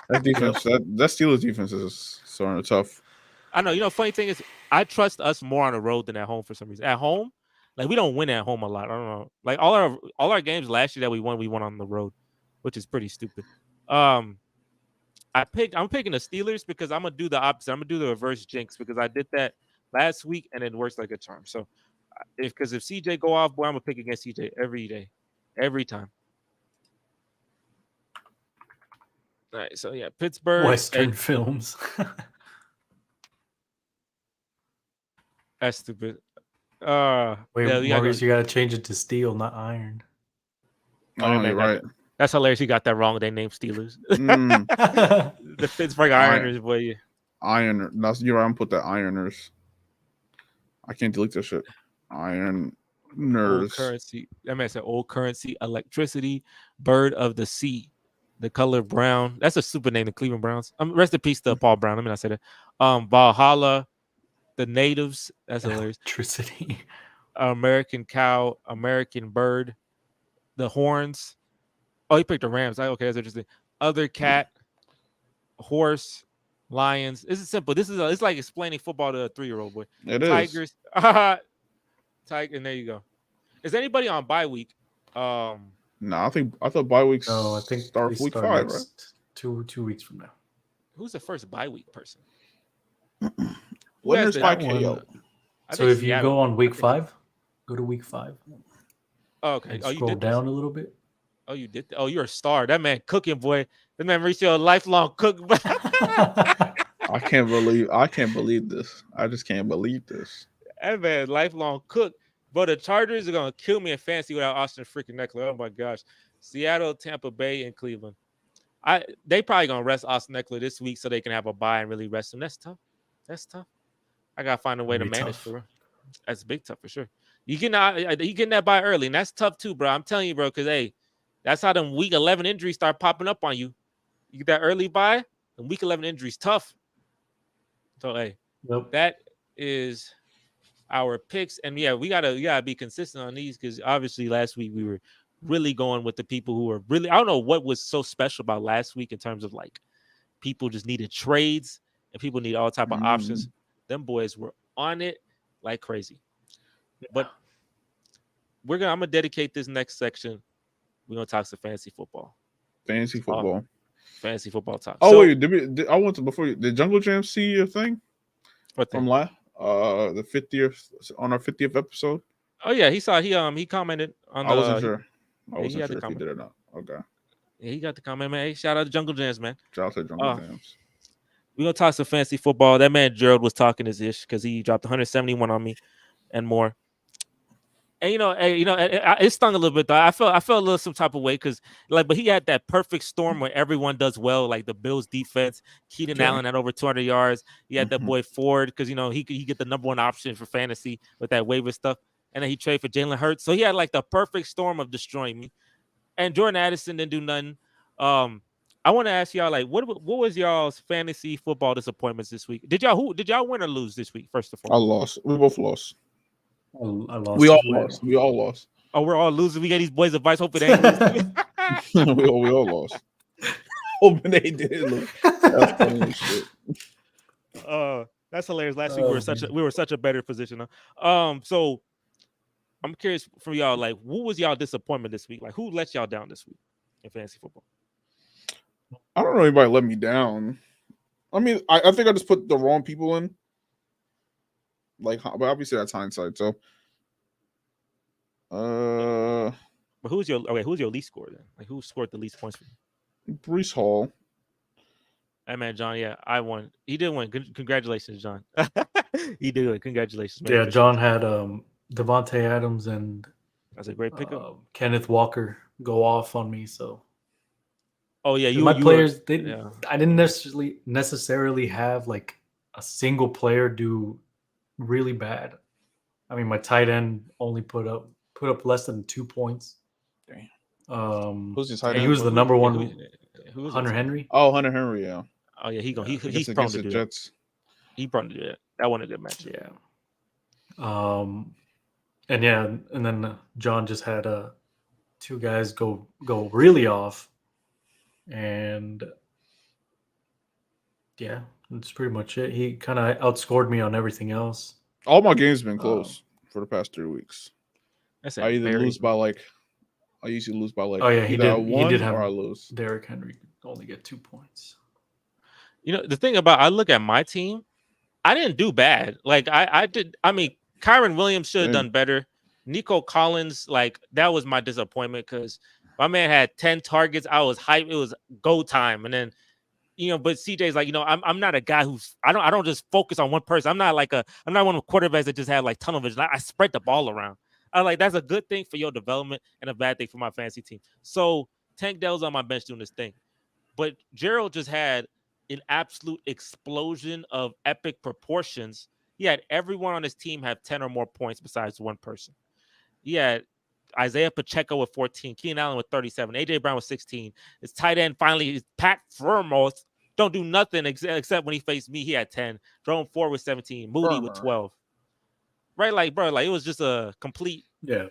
That defense, that Steelers defense is sort of tough. I know. Funny thing is, I trust us more on the road than at home for some reason. At home, like we don't win at home a lot. I don't know. Like all our games last year that we won on the road, which is pretty stupid. I'm picking the Steelers because I'm gonna do the opposite. I'm gonna do the reverse jinx because I did that last week and it works like a charm. So, if CJ go off, boy, I'm gonna pick against CJ every day, every time. All right, so yeah, Pittsburgh. Western films. That's stupid. Wait, Maurice, you gotta change it to steel, not iron. Oh, you're right. That's hilarious. You got that wrong. They named Steelers. The Pittsburgh Ironers, boy. You're right. I'm gonna put that Ironers. I can't delete that shit. Ironers. Old currency. That man said old currency, electricity, bird of the sea, the color brown. That's a super name, the Cleveland Browns. Rest in peace to Paul Brown. Let me not say that. Valhalla, the natives. That's hilarious. Electricity. American cow, American bird, the horns. Oh, he picked the Rams. Okay, that's interesting. Other cat, horse, lions. This is simple. It's like explaining football to a 3-year-old boy. It Tigers. Tiger, and there you go. Is anybody on bye week? No, I thought bye weeks. No, I think start week 5, right? 2 weeks from now. Who's the first bye week person? Winners by KO. So if you go on week 5, go to week 5. Oh, okay. You scroll down a little bit. Oh, you did. Oh, you're a star. That man cooking, boy. That man reached a lifelong cook. I can't believe this. I just can't believe this. That man, lifelong cook. But the Chargers are gonna kill me in fantasy without Austin freaking Eckler. Oh my gosh. Seattle, Tampa Bay, and Cleveland. They probably gonna rest Austin Eckler this week so they can have a bye and really rest him. That's tough. I gotta find a way to manage for him. That's big tough for sure. You getting that bye early, and that's tough too, bro. I'm telling you, bro, because hey, that's how them week 11 injuries start popping up on you. You get that early bye, and week 11 injuries tough. So hey, that is our picks, and yeah, we gotta be consistent on these because obviously last week we were really going with the people who were really. I don't know what was so special about last week in terms of like people just needed trades and people need all type of options. Them boys were on it like crazy. But I'm gonna dedicate this next section. We're gonna talk some fantasy football. Fantasy football. Fantasy football talk. Oh, wait, I want to before you. Did Jungle Jam see your thing? What thing? From last the 50th on our 50th episode? Oh yeah, he saw he commented on I wasn't sure. I wasn't he sure if he did or not. Okay. Yeah, he got the comment, man. Hey, shout out to Jungle Jams, man. Shout out to Jungle Jams. We're gonna talk some fantasy football. That man Gerald was talking his ish because he dropped 171 on me and more. And it stung a little bit though. I felt a little some type of way because but he had that perfect storm where everyone does well, like the Bills defense, Keenan Allen at over 200 yards. He had that boy Ford because he get the number one option for fantasy with that waiver stuff, and then he traded for Jalen Hurts. So he had like the perfect storm of destroying me. And Jordan Addison didn't do nothing. I want to ask y'all like what was y'all's fantasy football disappointments this week? Did y'all win or lose this week? First of all, I lost. We both lost. I lost. We all lost. We all lost. Oh, we're all losing. We got these boys advice. Hopefully they ain't losing. we all lost. Hoping they did lose. That's funny as shit. That's hilarious. Last week we were such a better position. So I'm curious from y'all, like, who was y'all disappointment this week? Like, who let y'all down this week in fantasy football? I don't know anybody let me down. I mean, I think I just put the wrong people in. Like, but obviously that's hindsight. So, but who's your least scorer then? Like, who scored the least points for you? Breece Hall. Hey man, John. Yeah, I won. He did win. Congratulations, John. He did win. Congratulations. Man. Yeah, John had Devontae Adams and that's a great pickup. Kenneth Walker go off on me. So, oh yeah, players. I didn't necessarily have like a single player do really bad. I mean, my tight end only put up less than 2 points. Dang. Who's your tight end? He was the number one. Who was Hunter Henry. Oh, Hunter Henry. Yeah. Oh yeah, he's prone to do that. He prone to do that. That wasn't a good match. Yeah. And then John just had two guys go really off, and yeah, that's pretty much it. He kind of outscored me on everything else. All my games have been close for the past 3 weeks. I usually lose by like. Oh yeah, he did have. Or I lose. Derrick Henry only get 2 points. The thing about I look at my team, I didn't do bad. Like I did. I mean, Kyron Williams should have done better. Nico Collins, like that was my disappointment because my man had 10 targets. I was hyped. It was go time, and then but CJ's like, I'm not a guy I don't just focus on one person. I'm not one of the quarterbacks that just had like tunnel vision. I spread the ball around. I like that's a good thing for your development and a bad thing for my fantasy team. So Tank Dell's on my bench doing this thing, but Gerald just had an absolute explosion of epic proportions. He had everyone on his team have 10 or more points besides one person. He had Isaiah Pacheco with 14, Keenan Allen with 37, AJ Brown with 16. His tight end finally, Pat Fromos, don't do nothing except when he faced me. He had 10. Jerome Ford with 17. Moody with 12. Right, like bro, like it was just a complete. Yeah.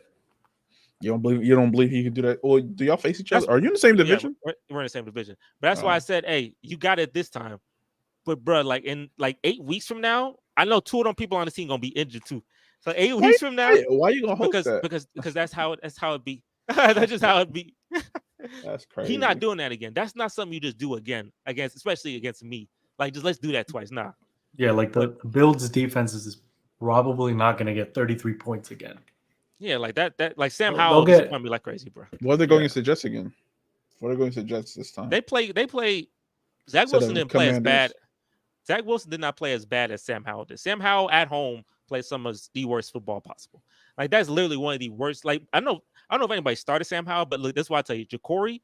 You don't believe he could do that? Well, do y'all face each other? Are you in the same division? Yeah, we're in the same division. But that's why I said, hey, you got it this time. But bro, like in like 8 weeks from now, I know 2 of them people on the team gonna be injured too. So 8 weeks from now, why are you gonna host that? Because that's how it be. That's just how it be. That's crazy. He's not doing that again. That's not something you just do again especially against me. Like just let's do that twice. Nah. Yeah, like the Bills' defense is probably not gonna get 33 points again. Yeah, like that. Like Sam Howell disappointed me like crazy, bro. What are they going against the Jets again? What are they going against the Jets this time? They play. Zach Wilson didn't play as bad. Zach Wilson did not play as bad as Sam Howell did. Sam Howell at home played some of the worst football possible. Like that's literally one of the worst. Like I don't know if anybody started Sam Howell, but look, that's why I tell you, Jacory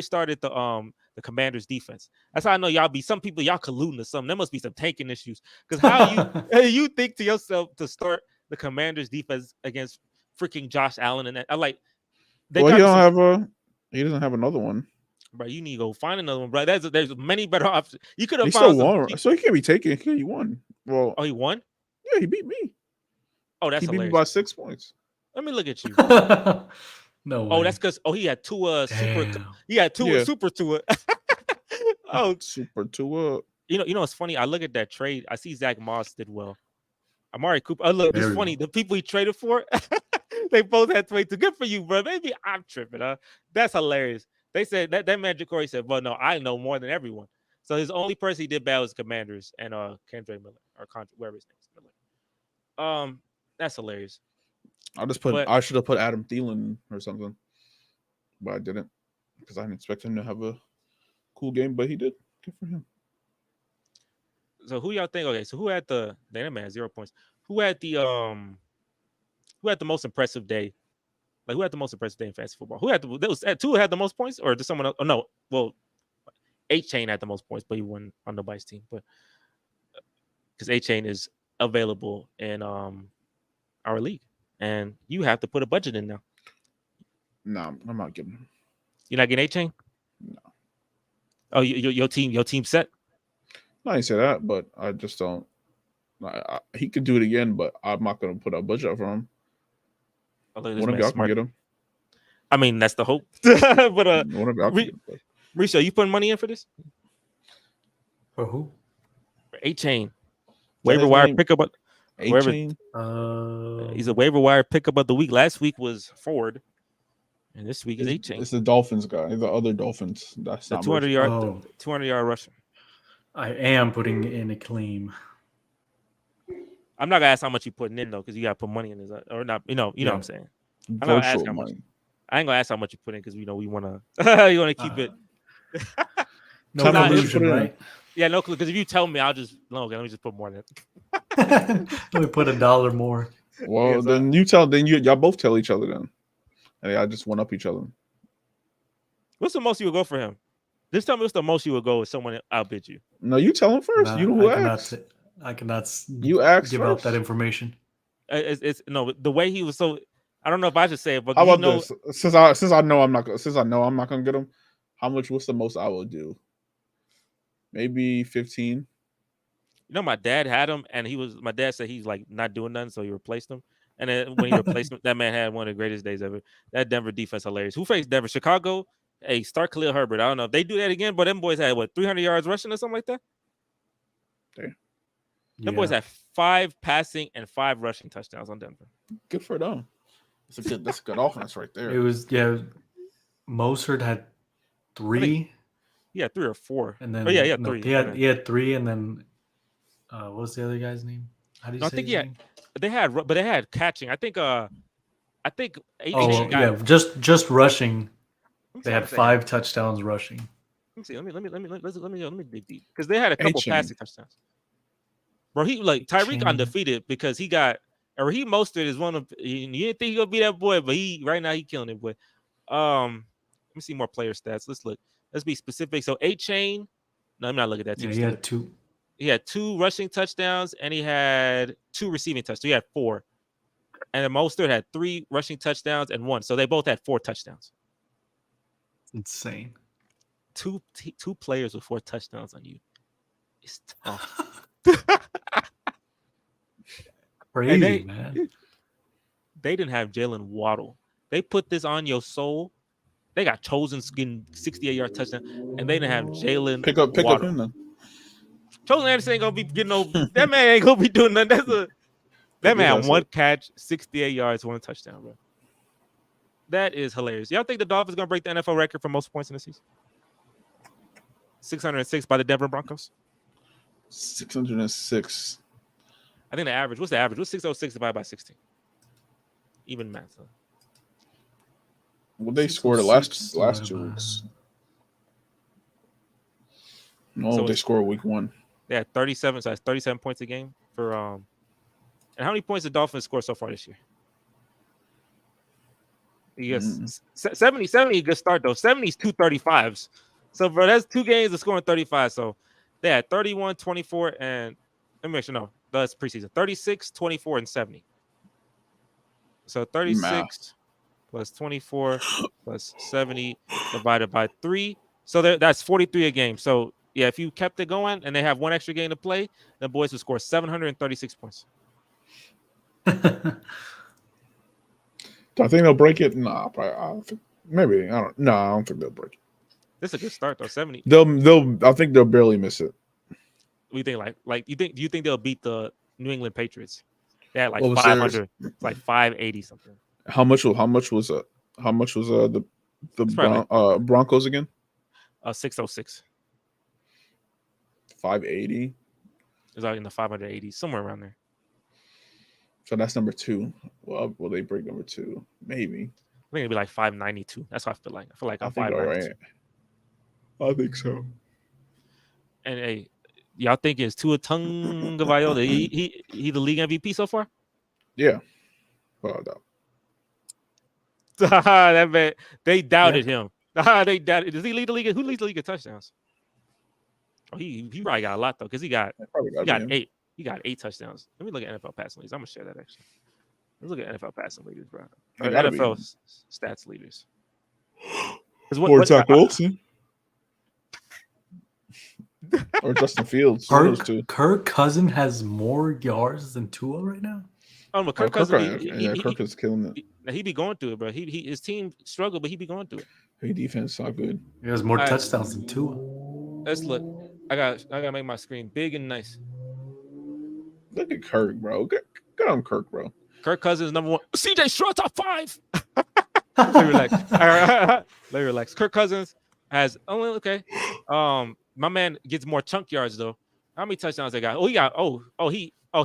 started the Commanders defense. That's how I know y'all some people y'all colluding to something. There must be some tanking issues because how you think to yourself to start the Commanders defense against freaking Josh Allen and that. I like. He doesn't have another one. Bro, you need to go find another one, bro. There's many better options. You could have He found still some. won, so he can't be taken. He won. Well, Oh, he won. yeah, he beat me. Oh, that's He beat me hilarious. by 6 points. Let me look at you. No way. Oh, that's because he had two super. Damn. He had two Yeah. super Tua. Oh, Super Tua. you know it's funny. I look at that trade. I see Zach Moss did well. Amari Cooper. Oh, look, it's Very funny. well. The people he traded for, they both had 22. Good for you, bro. Maybe I'm tripping. That's hilarious. They said that man Corey said, "Well, no, I know more than everyone." So his only person he did bad was Commanders and Kendra Miller or whatever his name is. Miller. That's hilarious. I should have put Adam Thielen or something, but I didn't because I didn't expect him to have a cool game, but he did. Good for him. So who y'all think? Okay, so who had that man had 0 points? Who had the most impressive day? Like who had the most impressive day in fantasy football? Who had Tua had the most points, or did someone else? Oh no, well, Chain had the most points, but he won on nobody's team. But because Chain is available in our league, and you have to put a budget in now. No, I'm not giving him. You're not getting Chain? No. Oh, your team set? No, I didn't say that, but I just don't. He could do it again, but I'm not going to put a budget for him. Oh, One of y'all can get him. I mean, that's the hope. But one of y'all can get him. Risha, you putting money in for this? For who? For Chain. Waiver wire pickup. Chain. He's a waiver wire pickup of the week. Last week was Ford, and this week is Chain. It's the Dolphins guy. The other Dolphins. That's the not 200-yard rusher. I am putting in a claim. I'm not gonna ask how much you putting in though, because you gotta put money in his or not. You know what I'm saying. I'm not ask how much. I ain't gonna ask how much you put in because we wanna you wanna keep it. No collusion, right? Yeah, no clue. Because if you tell me, I'll just okay. Let me just put more in it. Let me put $1 more. Well, then y'all both tell each other then, and y'all just one up each other. What's the most you would go for him? Just tell me what's the most you would go if someone outbid you. No, you tell him first. You know who asked. I cannot. You asked give first. out that information. It's no the way he was so. I don't know if I should say it, but how about this? Since I know I'm not gonna get him. What's the most I will do? Maybe 15. You know, my dad had him, and my dad said he's like not doing nothing, so he replaced him. And then when he replaced him, that man had one of the greatest days ever. That Denver defense hilarious. Who faced Denver? Chicago. Hey, start Khalil Herbert. I don't know if they do that again, but them boys had 300 yards rushing or something like that. There. Them boys had 5 passing and 5 rushing touchdowns on Denver. Good for them. That's a good offense right there. It was Mostert had 3. Yeah, 3 or 4. And then 3. He had 3, and then what was the other guy's name? How do you say his name? They had catching. I think 18 just rushing. They had 5 touchdowns rushing. Let me see. Let me dig deep because they had a couple passing touchdowns. Bro, he Tyreek undefeated because he Mostert is one of you didn't think he gonna be that boy, but right now he killing it, boy. Let me see more player stats. Let's look. Let's be specific. So Chain. No, I'm not looking at that team. Yeah, he had 2. He had 2 rushing touchdowns and he had 2 receiving touchdowns. So he had 4. And then Mostert had 3 rushing touchdowns and 1. So they both had 4 touchdowns. Insane. Two players with 4 touchdowns on you. It's tough. Crazy, man. They didn't have Jalen Waddle. They put this on your soul. They got Chosen getting 68-yard touchdown, and they didn't have Jalen. Pick up him then. Chosen Anderson ain't gonna be getting no. That man ain't gonna be doing nothing. That man 1 catch, 68 yards, 1 touchdown, bro. That is hilarious. Y'all think the Dolphins gonna break the NFL record for most points in the season? 606 by the Denver Broncos. 606. I think the average. What's the average? What's 606 divided by 16? Even math. Huh? Well, they scored the last 2 weeks. No, so they scored week 1. They had 37, so that's 37 points a game for and how many points did Dolphins score so far this year? Yes, 70, a good start though. 70's 235s. So bro, that's 2 games of scoring 35. So they had 31, 24, and let me make sure that's preseason. 36, 24, and 70. So 36 plus 24 plus 70 divided by 3. So that's 43 a game. So yeah, if you kept it going and they have one extra game to play, the boys would score 736 points. Do I think they'll break it? Nah, probably. I don't think. Maybe I don't. No, I don't think they'll break it. This is a good start though. 70. They'll. I think they'll barely miss it. What do you think? Like you think? Do you think they'll beat the New England Patriots? They had like Well, 500. It's like 580 something. How much was the Broncos again? 606. 580. It's like in the 580s, somewhere around there. So that's number 2. Well, will they break number 2? Maybe. I think it'd be like 592. That's what I feel like. I feel like I'm I think 592. right. I think so. And hey, y'all think it's Tua Tagovailoa? He the league MVP so far? Yeah. Well, no. That man, they doubted him. They doubted. Does he lead the league? Who leads the league in touchdowns? Oh, he probably got a lot though, because he got 8. He got 8 touchdowns. Let me look at NFL passing leaders. I'm gonna share that actually. Let's look at NFL passing leaders, bro. Or NFL stats leaders. Or Zach Wilson. Or Justin Fields. Kirk Cousins has more yards than Tua right now. Oh, but Kirk Cousins. Kirk is killing it. He be going through it, bro. His team struggled, but he be going through it. His defense is not good. He has more touchdowns than Tua. Let's look. I gotta make my screen big and nice. Look at Kirk, bro. Good on Kirk, bro. Kirk Cousins number 1. CJ Stroud top 5. Let me relax. Let me relax. Kirk Cousins has okay. My man gets more chunk yards though. How many touchdowns they got? Oh, he got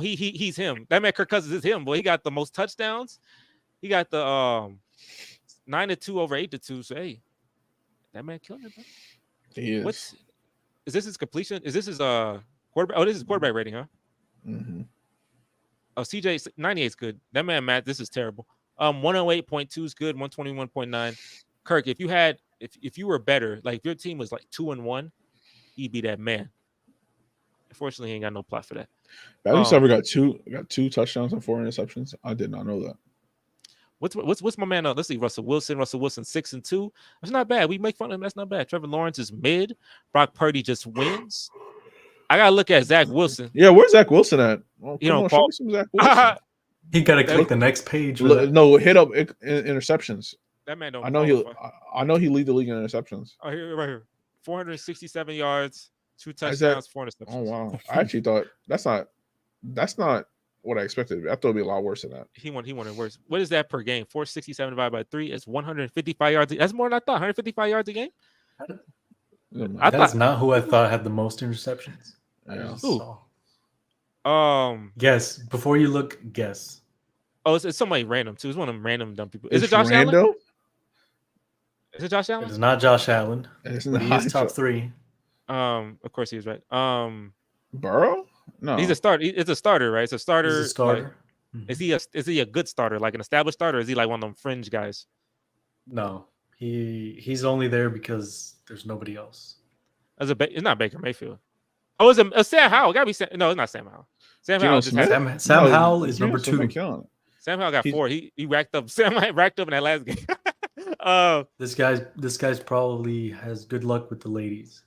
he's him. That man Kirk Cousins is him, boy. He got the most touchdowns. He got the 9-2 over 8-2. So hey, that man killing it, bro. He is. Is this his completion? Is this his quarterback? Oh, this is quarterback rating, huh? Mm-hmm. Oh, CJ 98 is good. That man, Matt, this is terrible. 108.2 is good. 121.9. Kirk, if you were better, like if your team was like 2-1, he'd be that man. Unfortunately, he ain't got no plot for that. Matthew Stafford got two touchdowns and 4 interceptions. I did not know that. What's my man? Let's see. Russell Wilson 6-2. That's not bad. We make fun of him. That's not bad. Trevor Lawrence is mid. Brock Purdy just wins. I gotta look at Zach Wilson. Yeah, where's Zach Wilson at? Well, show me some Zach Wilson. He gotta click the next page. No, hit up interceptions. That man don't. I know he lead the league in interceptions. Oh, here, right here. 467 yards, 2 touchdowns, 4 interceptions. Oh wow! I actually thought that's not what I expected. I thought it'd be a lot worse than that. He wanted worse. What is that per game? 467 divided by 3 is 155 yards. That's more than I thought. 155 yards a game. That's not who I thought had the most interceptions. Guess before you look. Guess. Oh, it's somebody random too. It's one of them random dumb people. Is it Josh Allen? Is it Josh Allen? It's not Josh Allen. It's not. He is top 3. Of course he was right. Burrow? No, he's a starter. It's a starter, right? It's a starter. He's a starter. Like, is he a good starter, like an established starter? Or is he like one of them fringe guys? No, he's only there because there's nobody else. It's not Baker Mayfield. Oh, is it Sam Howell? Gotta be no, it's not Sam Howell. Sam Howell Sam Howell is number 2. Sam Howell got 4. He racked up. Sam racked up in that last game. This guy's probably has good luck with the ladies.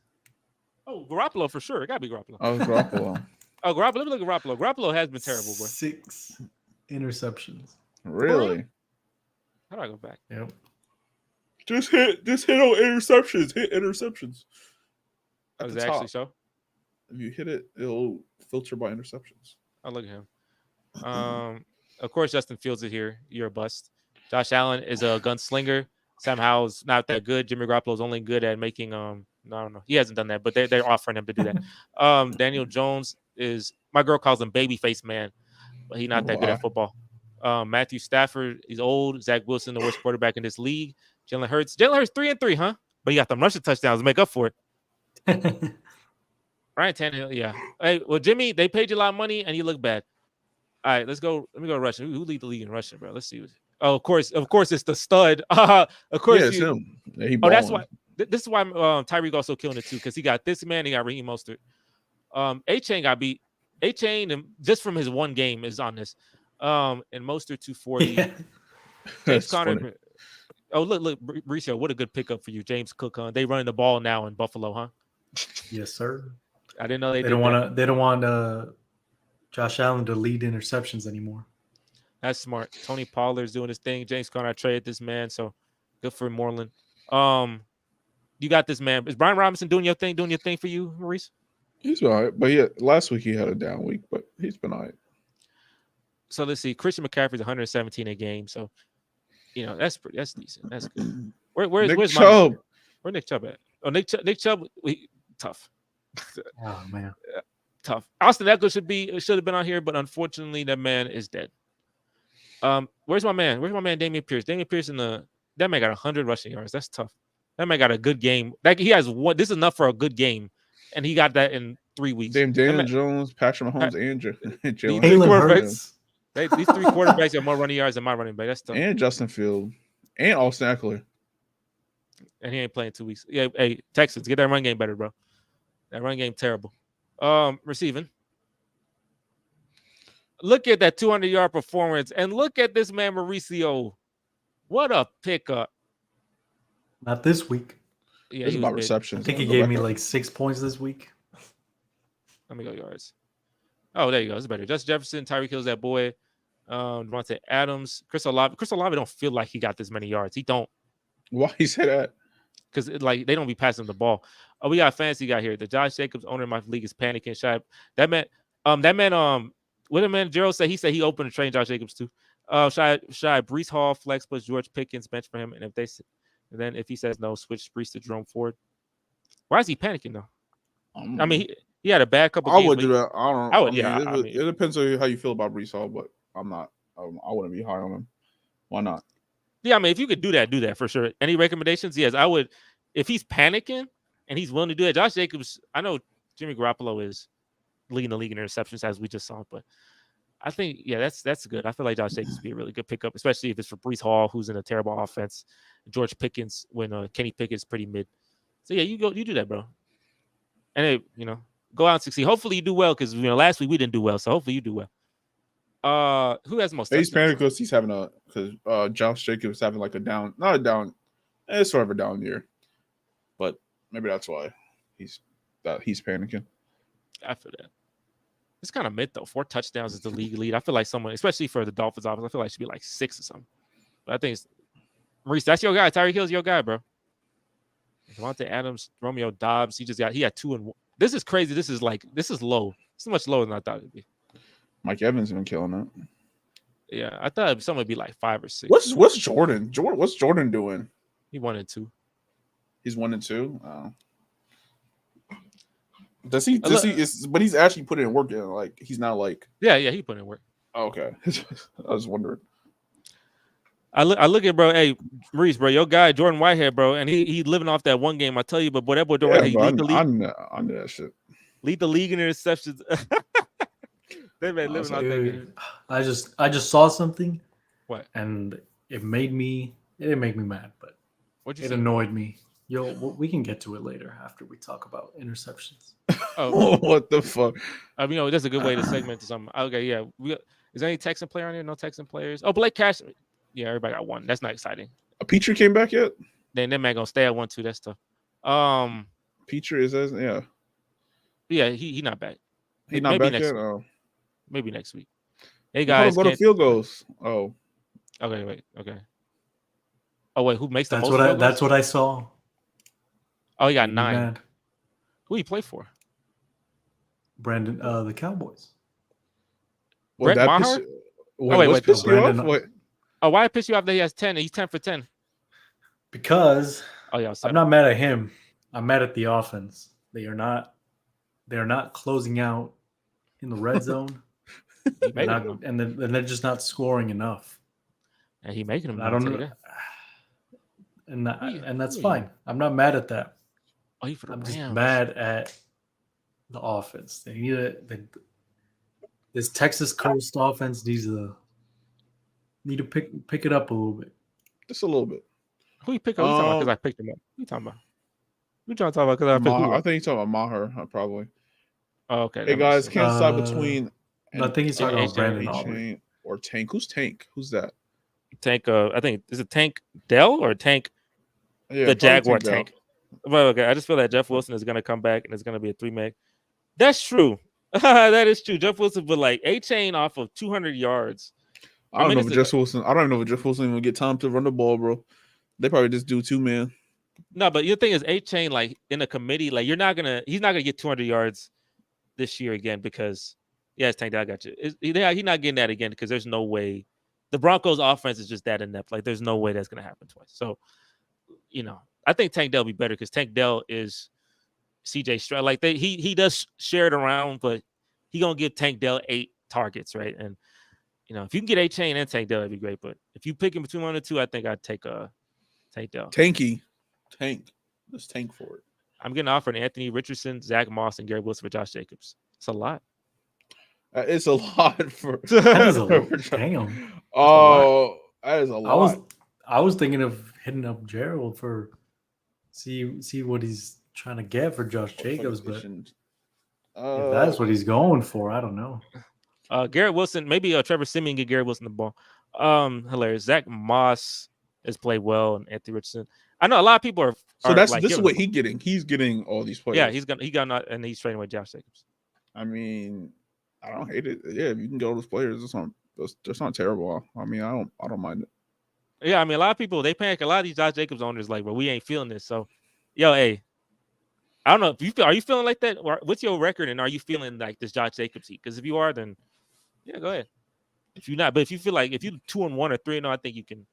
Oh, Garoppolo for sure. It gotta be Garoppolo. Oh, Garoppolo. Garoppolo. Let me look at Garoppolo. Garoppolo has been terrible, boy. 6 interceptions. Really? How do I go back? Yep. Just hit on interceptions. Hit interceptions. Does it actually show? If you hit it, it'll filter by interceptions. I'll look at him. Of course, Justin Fields is here. You're a bust. Josh Allen is a gunslinger. Sam Howell's not that good. Jimmy Garoppolo's only good at making I don't know. He hasn't done that, but they're offering him to do that. Daniel Jones is, my girl calls him babyface man, but he's not that good at football. Matthew Stafford is old. Zach Wilson, the worst quarterback in this league. Jalen Hurts 3-3, huh? But he got them rushing touchdowns to make up for it. Ryan Tannehill, yeah. Hey, well, Jimmy, they paid you a lot of money and you look bad. All right, let's go. Let me go rushing. Who lead the league in rushing, bro? Let's see. Oh, of course, it's the stud. Of course, it's him. Yeah, that's why. This is why Tyreek also killing it too, because he got this man. He got Raheem Mostert. A-Chain got beat. A-Chain, just from his one game, is on this. And Mostert 240. Yeah. James Conner. Oh, look, Mauricio, what a good pickup for you, James Cook. Huh? They running the ball now in Buffalo, huh? Yes, sir. I didn't know they don't did want to. They don't want Josh Allen to lead interceptions anymore. That's smart. Tony Pollard's doing his thing. James Conner traded this man, so good for Moreland. You got this man. Is Brian Robinson doing your thing for you, Maurice? He's all right, but last week he had a down week, but he's been all right. So let's see. Christian McCaffrey's 117 a game, so that's decent. That's good. Where's Chubb? Where's Nick Chubb at? Oh, Nick Chubb, tough. Oh man, tough. Austin Eckler should have been on here, but unfortunately, that man is dead. Where's my man? Where's my man Dameon Pierce? Dameon Pierce that man got 100 rushing yards. That's tough. That man got a good game. Like he has one. This is enough for a good game, and he got that in 3 weeks. Daniel Jones, Patrick Mahomes, and Jalen Hurts. These 3 quarterbacks have more running yards than my running back. That's tough. And Justin Field, and Austin Eckler. And he ain't playing 2 weeks. Yeah, hey Texans, get that run game better, bro. That run game terrible. Receiving. Look at that 200-yard performance, and look at this man Mauricio. What a pickup! Not this week. Yeah, it's about receptions. I think he gave me like 6 points this week. Let me go yards. Oh, there you go. It's better. Justin Jefferson, Tyreek Hill's that boy. Devontae Adams, Chris Olave. Chris Olave don't feel like he got this many yards. He don't. Why he say that? Because they don't be passing the ball. Oh, we got a fancy guy here. The Josh Jacobs owner of my league is panicking. That man. What did man Gerald say? He said he opened to train Josh Jacobs too. Breece Hall flex plus George Pickens bench for him, and then if he says no, switch Breece to Jerome Ford. Why is he panicking though? I mean, he had a bad couple. I games, would do that. I don't. I would. It depends on how you feel about Breece Hall, but I'm not. I wouldn't be high on him. Why not? Yeah, I mean, if you could do that for sure. Any recommendations? Yes, I would. If he's panicking and he's willing to do that, Josh Jacobs. I know Jimmy Garoppolo is leading the league in interceptions as we just saw, but I think that's good. I feel like Josh Jacobs would be a really good pickup, especially if it's for Breece Hall, who's in a terrible offense. George Pickens when Kenny Pickett's pretty mid. So yeah, you do that, bro. And go out and succeed. Hopefully you do well because last week we didn't do well, so hopefully you do well. Who has the most? He's panicking because he's having Josh Jacobs having like not a down, it's sort of a down year, but maybe that's why he's panicking. I feel that. It's kind of mid though. 4 touchdowns is the league lead. I feel like someone, especially for the Dolphins office, I feel like it should be like 6 or something. But I think Maurice, that's your guy. Tyreek Hill's your guy, bro. Devontae Adams, Romeo Dobbs. He had 2 and 1. This is crazy. This is low. It's much lower than I thought it'd be. Mike Evans has been killing it. Yeah, I thought someone would be like 5 or 6. What's Jordan? What's Jordan doing? He 1 and 2. He's 1 and 2. Oh. Does he? But he's actually putting in work. Like he's not like. Yeah, he put in work. Oh, okay, I was wondering. I look at bro. Hey, Maurice, bro, your guy Jordan Whitehead, bro, and he living off that one game. I tell you, but boy, that boy Jordan, he lead the league. I knew that shit. Lead the league in interceptions. They man living off that game. I just saw something. What? And it didn't make me mad, but it annoyed me. We can get to it later after we talk about interceptions. Oh, what the fuck? That's a good way to segment to something. Okay, yeah. Is there any Texan player on here? No Texan players. Oh, Blake Cash. Yeah, everybody got 1. That's not exciting. Petrie came back yet? Then that man gonna stay at 1 too. That's tough. Petrie is yeah. Yeah, he not back. He not back yet. Oh. Maybe next week. Hey guys, go to field goals. Oh. Okay, wait. Okay. Oh wait, who makes the most? That's what I saw. Oh, he got 9. Mad. Who he play for? Brandon, the Cowboys. Brett Maher? Wait. Piss you off? Wait. Oh, why it piss you off that he has 10 and he's 10 for 10? Because I'm not mad at him. I'm mad at the offense. They're not closing out in the red zone. And they're just not scoring enough. And he making them. I don't know. And that's fine. I'm not mad at that. I'm just mad at the offense. They need this Texas Coast offense needs to pick it up a little bit. Just a little bit. Who you pick up? Because I picked him up. Who you talking about? Who you trying to talk about? Because I picked him up. I think he's talking about Maher, probably. Oh, okay. Hey guys, can't decide between. I think he's talking about Brandon or Tank. Who's Tank? Who's that? Tank. I think is it Tank Dell or Tank the Jaguar Tank. But okay, I just feel that Jeff Wilson is going to come back and it's going to be a 3-meg. That's true. That is true. Jeff Wilson, but like A-Chain off of 200 yards. I don't know if Jeff Wilson. I don't know if Jeff Wilson will get time to run the ball, bro. They probably just do 2-man. No, but your thing is A-Chain, like in a committee, like he's not gonna get 200 yards this year again because it's Tank. I got you. He's not getting that again because there's no way the Broncos' offense is just that inept. Like there's no way that's gonna happen twice. So, I think Tank Dell will be better because Tank Dell is CJ Stroud. Like he does share it around, but he gonna give Tank Dell 8 targets, right? And if you can get A-Chain and Tank Dell, that'd be great. But if you pick him between one or two, I think I'd take Tank Dell. Tank. Let's tank for it. I'm getting offered Anthony Richardson, Zach Moss, and Garrett Wilson for Josh Jacobs. It's a lot. It's a lot for. That is a lot. Damn. Oh, that is a lot. I was thinking of hitting up Gerald for see what he's trying to get for Josh Jacobs, but if that's what he's going for, I don't know. Garrett Wilson, maybe Trevor Siemian get Garrett Wilson the ball. Hilarious. Zach Moss has played well, and Anthony Richardson. I know a lot of people are. So this is what he's getting. He's getting all these players. Yeah, he got and he's trading with Josh Jacobs. I mean, I don't hate it. Yeah, if you can get all those players, that's not terrible. I mean, I don't mind it. Yeah, I mean, a lot of people they panic. A lot of these Josh Jacobs owners like, but we ain't feeling this. So, hey, I don't know if are you feeling like that? Or what's your record, and are you feeling like this Josh Jacobs heat? Because if you are, then yeah, go ahead. If you're not, but if you feel like if you're 2-1 or 3-0, I think you can,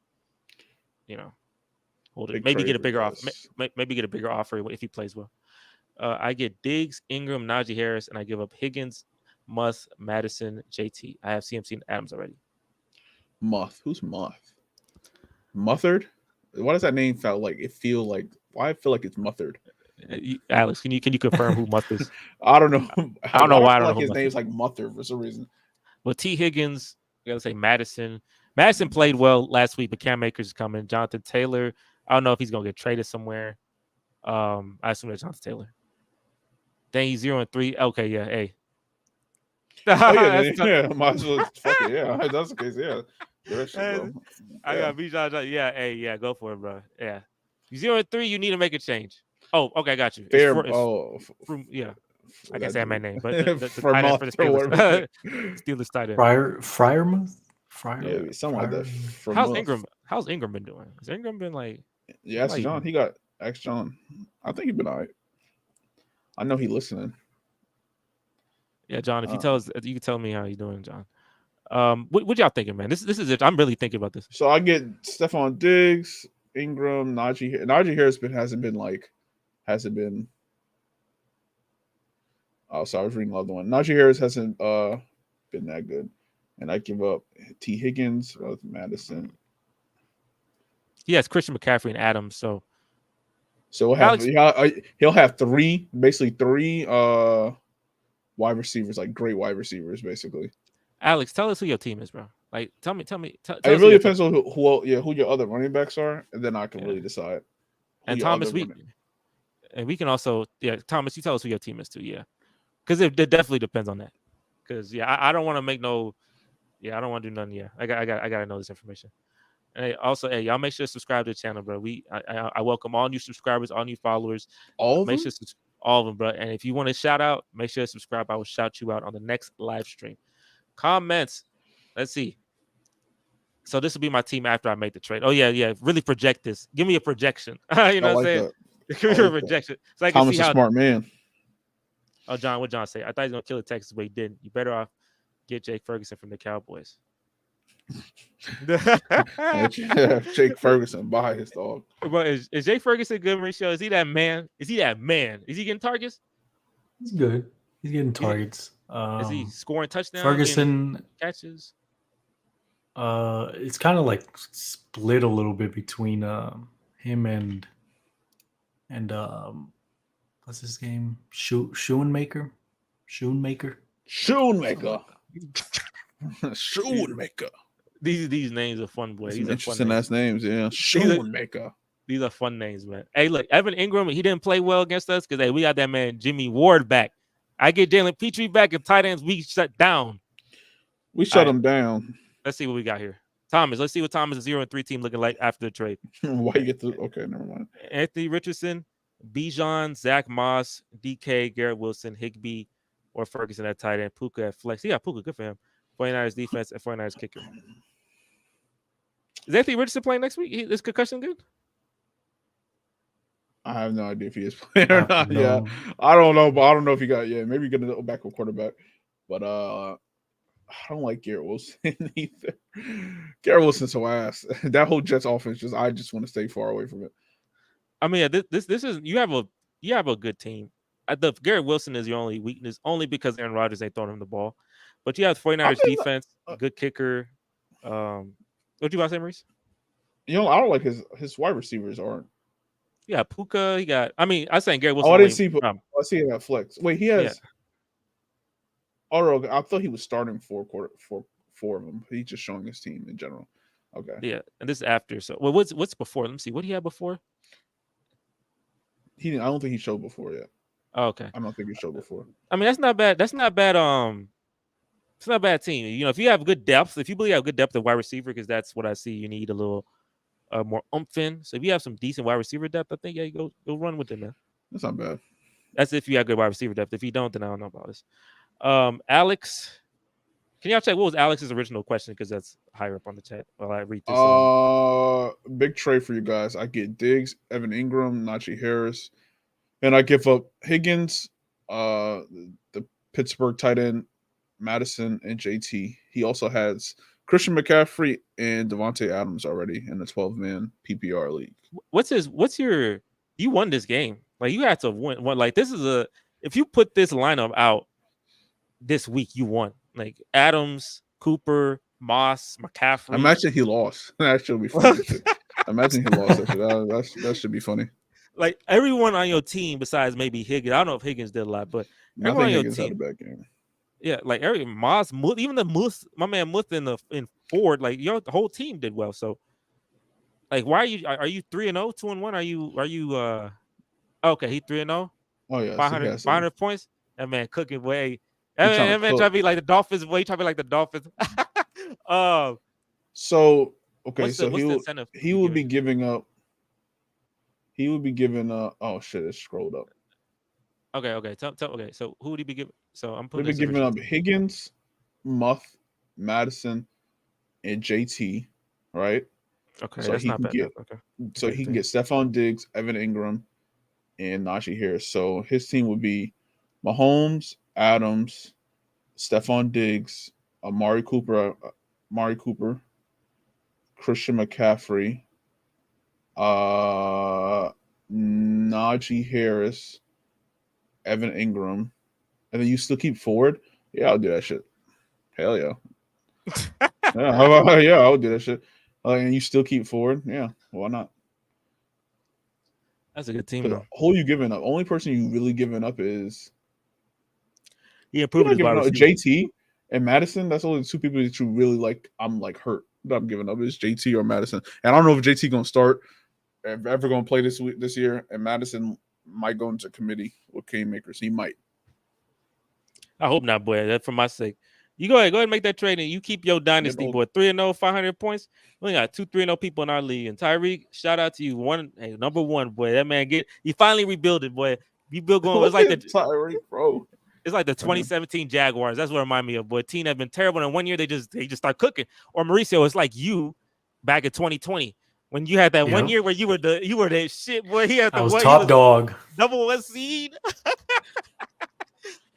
hold it. Maybe get a bigger offer. Maybe get a bigger offer if he plays well. I get Diggs, Ingram, Najee Harris, and I give up Higgins, Muth, Madison, JT. I have CMC and Adams already. Muth. Who's Muth? Muthard? Why does that name feel like why I feel like it's Muthard? Alex, can you confirm who Muth is? I don't know. I don't know why I don't know his name's like Muthard for some reason. Well, T. Higgins, I gotta say Madison. Madison played well last week, but Cam Akers is coming. Jonathan Taylor. I don't know if he's gonna get traded somewhere. I assume that's Jonathan Taylor. Then he's 0-3. Okay, yeah, hey. Might as well. Fuck it, yeah, that's the case. Yeah, I got BJ. Yeah, hey, yeah, go for it, bro. Yeah, you're 0-3. You need to make a change. Oh, okay, I got you. Yeah. I can't say my name, but the tight end for the Steelers. Steelers tight end. Freiermuth? Yeah, something like that. How's Ingram been doing? Has Ingram been like? Yeah, ask John. He got ask John. I think he's been all right. I know he's listening. Yeah, John. If you tell us, you can tell me how you're doing, John. What y'all thinking, man? This is it. I'm really thinking about this. So I get Stephon Diggs, Ingram, Najee Harris hasn't been. Oh, so I was reading the other one. Najee Harris hasn't been that good, and I give up T. Higgins, Madison. He has Christian McCaffrey and Adams, so he'll have three wide receivers, like great wide receivers, basically. Alex, tell us who your team is, bro. Like, tell me. It really depends on who your other running backs are, and then I can really decide. And Thomas, we can also, Thomas, you tell us who your team is too, because it definitely depends on that. Because I don't want to make no, I don't want to do nothing. Yeah, I got to know this information. And also, y'all make sure to subscribe to the channel, bro. I welcome all new subscribers, all new followers. All of them, bro. And if you want to shout out, make sure to subscribe. I will shout you out on the next live stream. Comments. Let's see. So this will be my team after I make the trade. Oh yeah. Really project this. Give me a projection. You know what I'm saying? Give me a projection. So I can Thomas see how. A smart man. Oh, John, what John say? I thought he was gonna kill the Texans, but he didn't. You better off get Jake Ferguson from the Cowboys. Jake Ferguson, buy his dog. But is Jake Ferguson good, Mauricio? Is he that man? Is he getting targets? He's good. He's getting targets. Is he scoring touchdowns? Ferguson catches. It's kind of like split a little bit between him and what's his name? Schoonmaker. These names are fun, boy. These interesting ass names, yeah. Schoonmaker. These are fun names, man. Hey, look, Evan Ingram, he didn't play well against us because we got that man Jimmy Ward back. I get Jalen Petrie back, and tight ends we shut down. We shut him down. Let's see what we got here. Thomas. Let's see what Thomas' 0-3 team looking like after the trade. Why you get the? Okay, never mind. Anthony Richardson, Bijan, Zach Moss, DK, Garrett Wilson, Higbee, or Ferguson at tight end. Puka at flex. He got Puka. Good for him. 49ers defense and 49ers kicker. Is Anthony Richardson playing next week? Is concussion good? I have no idea if he is playing or not. No. Yeah, I don't know, but I don't know if he got. Yeah, maybe get a backup quarterback. But I don't like Garrett Wilson either. Garrett Wilson's so ass. That whole Jets offense, I just want to stay far away from it. I mean, yeah, this is you have a good team. The Garrett Wilson is your only weakness, only because Aaron Rodgers ain't throwing him the ball. But you have 49ers defense, good kicker. What you about to say, Maurice? I don't like his wide receivers aren't. Yeah, Puka. He got. I mean, I saying Garrett Wilson. Oh, I didn't see. I see him at flex. Wait, he has. Yeah. I thought he was starting four of them. He's just showing his team in general. Okay. Yeah, and this is after. So, well, what's before? Let me see. What do you have before? I don't think he showed before yet. Oh, okay. I don't think he showed before. I mean, that's not bad. It's not a bad team. You know, if you have good depth, if you believe you have good depth at wide receiver, because that's what I see. You need a little more oomph in. So if you have some decent wide receiver depth, I think go run with it, man. That's not bad. That's if you have good wide receiver depth. If you don't, then I don't know about this. Alex, can y'all check what was Alex's original question? Because that's higher up on the chat while I read this. Big trade for you guys. I get Diggs, Evan Ingram, Najee Harris, and I give up Higgins, the Pittsburgh tight end, Madison, and JT. He also has Christian McCaffrey and Devontae Adams already in the 12-man PPR league. You won this game. Like, you had to win. Like, this is if you put this lineup out this week, you won. Like, Adams, Cooper, Moss, McCaffrey. Imagine he lost. That should be funny. Imagine he lost. That should be funny. Like, everyone on your team besides maybe Higgins. I don't know if Higgins did a lot, but everyone on your team had a bad game. Yeah, like Moss, even the Muth, my man Muth in Ford, like the whole team did well. So, like, why are you 3-0, 2-1? Are you okay? He 3-0. Oh yeah, 500 points. That man cooking way. That man trying to be like the Dolphins. Way trying to be like the Dolphins. So okay, he would be giving up. He would be giving up. Oh shit! It scrolled up. Okay. Okay. So who would he be giving? So I'm putting. He'd be giving up Higgins, Muth, Madison, and JT, right? Okay, so that's he not can bad. get. Okay. So he can get Stephon Diggs, Evan Ingram, and Najee Harris. So his team would be Mahomes, Adams, Stephon Diggs, Amari Cooper, Christian McCaffrey, Najee Harris, Evan Ingram, and then you still keep Ford. Yeah, I'll do that shit. Hell yeah. Yeah, I'll do that shit. And you still keep Ford. Yeah, why not? That's a good team. Though. Who you giving up? Only person you really giving up is he improved his wide receiver. JT and Madison. That's only two people that you really like. I'm like hurt that I'm giving up is JT or Madison. And I don't know if JT gonna start, if ever gonna play this year. And Madison might go into committee with K-makers. He might. I hope not, boy. That's for my sake. You go ahead and make that trade, and you keep your dynasty, boy. 3-0, 500 points. We only got 3-0 people in our league. And Tyreek, shout out to you. Number one, boy. That man he finally rebuilt it, boy. Rebuilt going. It's like the Tyreek, bro. It's like the 2017 Jaguars. That's what it remind me of, boy. Team have been terrible, and 1 year they just start cooking. Or Mauricio, it's like you back in 2020 when you had that 1 year where you were the shit, boy. He had the top dog, number one seed.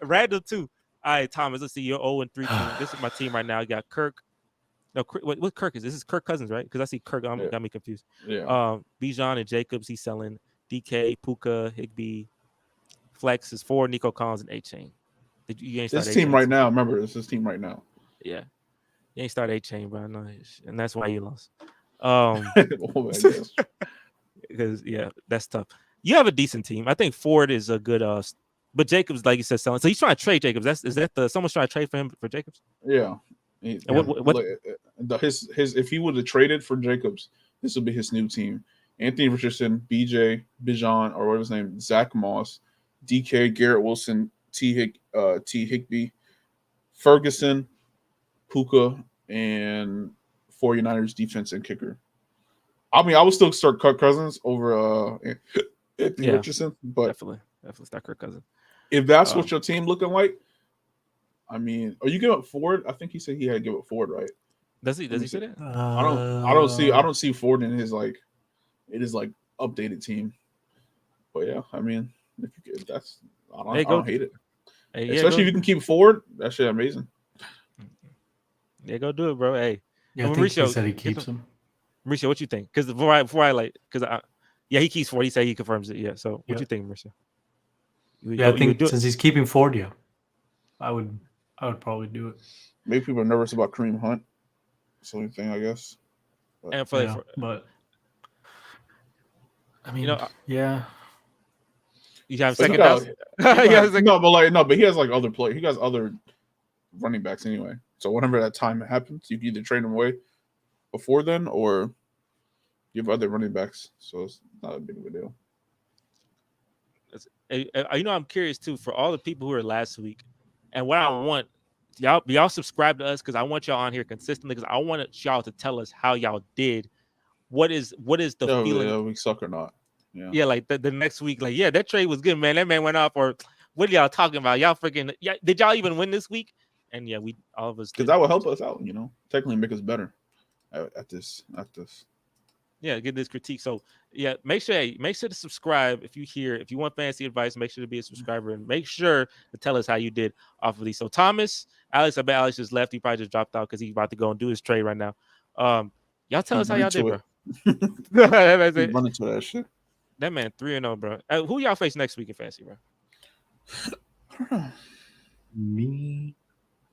Randall too. All right, Thomas. Let's see. You're 0-3. This is my team right now. You got Kirk. No, what Kirk is? This is Kirk Cousins, right? Because I see Kirk. Got me confused. Yeah. Bijan and Jacobs. He's selling. DK, Puka, Higbee. Flex is 4. Nico Collins and A-Chain. You ain't start this team right now. Remember, it's his team right now. Yeah, you ain't start A-Chain, bro. No, and that's why you lost. Because that's tough. You have a decent team. I think Ford is a good. But Jacobs, like you said, selling. So he's trying to trade Jacobs. Is that someone's trying to trade for him for Jacobs? Yeah. If he would have traded for Jacobs, this would be his new team. Anthony Richardson, Bijan, or whatever his name, Zach Moss, DK, Garrett Wilson, T. Higbee, Ferguson, Puka, and 49ers defense and kicker. I mean, I would still start Kirk Cousins over Anthony Richardson, but definitely start Kirk Cousins. If that's what your team looking like, I mean, are you giving up Ford? I think he said he had to give up Ford, right? Does he say that? I don't see Ford in his updated team. But yeah, I mean, if that's I don't hate it. Hey, especially if you can keep Ford, that shit amazing. Yeah, go do it, bro. Hey, yeah, I think he said he keeps him. Mauricio, what you think? Because he keeps Ford. He said he confirms it. Yeah. So what you think, Mauricio? I think since he's keeping Ford, I would probably do it. Maybe people are nervous about Kareem Hunt. That's the only thing, I guess. But, but I mean, You have second house? But he has like other players. He has other running backs anyway. So whenever that time happens, you can either trade him away before then or you have other running backs. So it's not a big of a deal. I'm curious too for all the people who were last week, and what I want y'all subscribe to us because I want y'all on here consistently because I want y'all to tell us how y'all did. What is the feeling? Yeah, we suck or not. Yeah, like the next week, like that trade was good, man. That man went off. Or what are y'all talking about? Y'all freaking did y'all even win this week? And we all of us because that would help us out, technically make us better at this. Yeah, get this critique. So make sure to subscribe if you want fantasy advice. Make sure to be a subscriber and make sure to tell us how you did off of these. So Alex, I bet Alex just left. He probably just dropped out because he's about to go and do his trade right now. Y'all tell us how y'all did, bro. Run into that shit. That man 3-0, bro. Who y'all face next week in fantasy, bro? Me,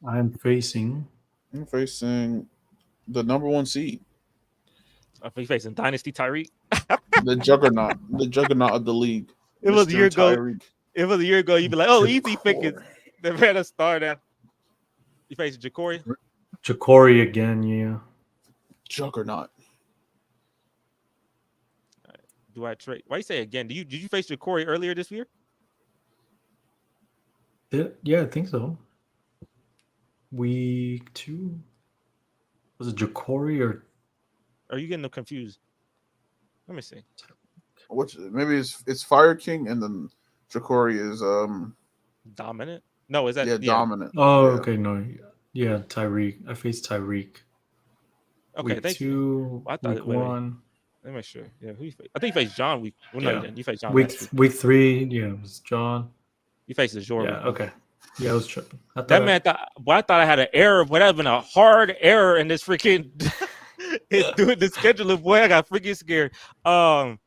I'm facing the number 1 seed. You facing Dynasty Tyreek, the juggernaut of the league. It was a year ago. It was a year ago. You'd be like, "Oh, easy pickings." They better start out. You facing Jacory again, yeah. Juggernaut. Right. Do I trade? Why you say again? Did you face Jacory earlier this year? Yeah, I think so. Week 2. Was it Jacory or? Are you getting them confused? Let me see. Maybe it's Fire King and then Jacory is Dominant. No, is that Dominant? Oh, okay, no, yeah, Tyreek. I faced Tyreek. Okay, week thank 2, you. Week 1. Let me make sure. Yeah, I think you faced John week. Well, no, you didn't. You faced John week 3. Yeah, it was John. You faced the Jordan. Yeah, okay. Yeah, I was tripping. I thought I had an error. What would have been a hard error in this freaking doing the scheduling? Boy, I got freaking scared. Do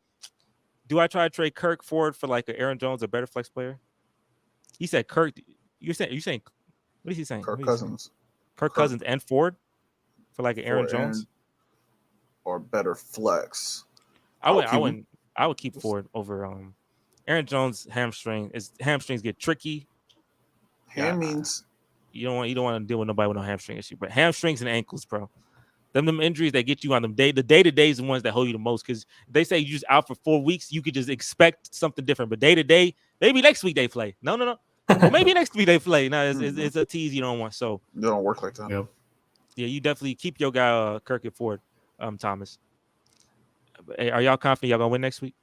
I try to trade Kirk Ford for like an Aaron Jones, a better flex player? He said Kirk. You're saying what is he saying? Kirk Cousins. Kirk Cousins and Ford for like an Aaron Jones or better flex. I would keep Ford over Aaron Jones. Hamstrings get tricky. Means you don't want to deal with nobody with no hamstring issue, but hamstrings and ankles, bro. Them injuries that get you on them the day-to-day is the ones that hold you the most because they say you're just out for 4 weeks. You could just expect something different, but day-to-day, maybe next week they play. No. Well, maybe next week they play. No, it's a tease you don't want. So they don't work like that. Yep. Yeah, you definitely keep your guy Kirk and Ford, Thomas. Hey, are y'all confident y'all gonna win next week?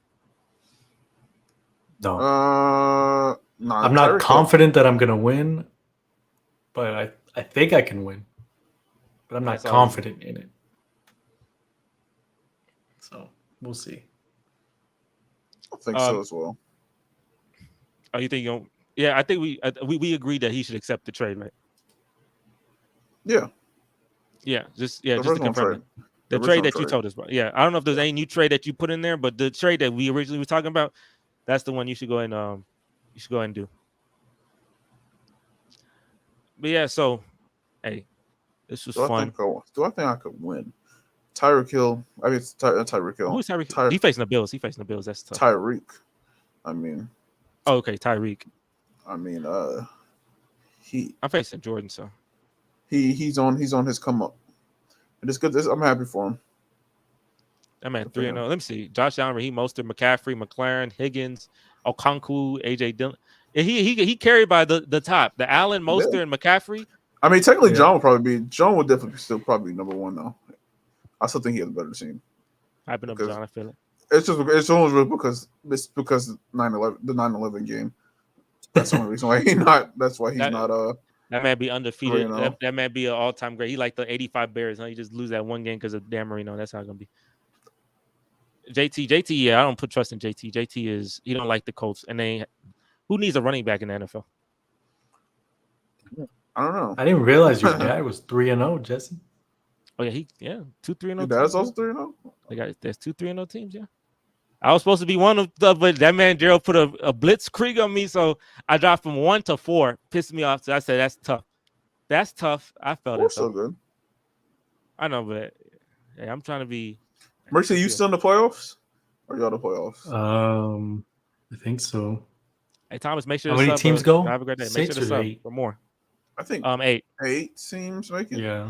No. No. I'm not confident that I'm gonna win, but I think I can win. But I'm not confident in it. So we'll see. I think so as well. Oh, you think you'll? Yeah, I think we agreed that he should accept the trade, right? Yeah. Yeah, just to confirm the trade that you told us about. Yeah, I don't know if there's any new trade that you put in there, but the trade that we originally were talking about, that's the one you should go and do. But yeah, so hey, this was fun. Do I think I could win? Tyreek Hill. I mean, Tyreek Hill. Who's Tyreek? He's facing the Bills. That's tough. Tyreek. I mean. Oh, okay, Tyreek. I mean, I'm facing Jordan, so he's on his come up. And it's good. I'm happy for him. That man 3-0. Let me see. Josh Allen, Raheem Mostert, McCaffrey, McLaren, Higgins, Okonkwo, AJ Dillon. He carried by the top. The Allen, Mostert, and McCaffrey. I mean, technically, John would definitely still probably number 1 though. I still think he has a better team. Hyping up John, I feel it. It's only really because the 9/11 game. That's the only reason why he's not. That's why he's not. That man be undefeated. 3-0. That man be an all-time great. He like the 85 Bears. Huh? He just lose that one game because of Dan Marino. That's how it's gonna be. JT, yeah, I don't put trust in JT. JT he don't like the Colts, and who needs a running back in the NFL? I don't know. I didn't realize your dad was 3-0, Jesse. Oh yeah, 2 3-0. That's also 3-0. There's 2 3-0 teams. Yeah, I was supposed to be one of them, but that man Gerald put a blitzkrieg on me, so I dropped from 1 to 4. Pissed me off. So I said that's tough. That's tough. I felt it. So good. I know, but hey, I'm trying to be. Mercy, you still in the playoffs? Or you out of the playoffs? I think so. Hey Thomas, make sure. How many teams go? Have a great day. 6 make sure to sub 8? for more. I think 8. 8 teams making. Yeah.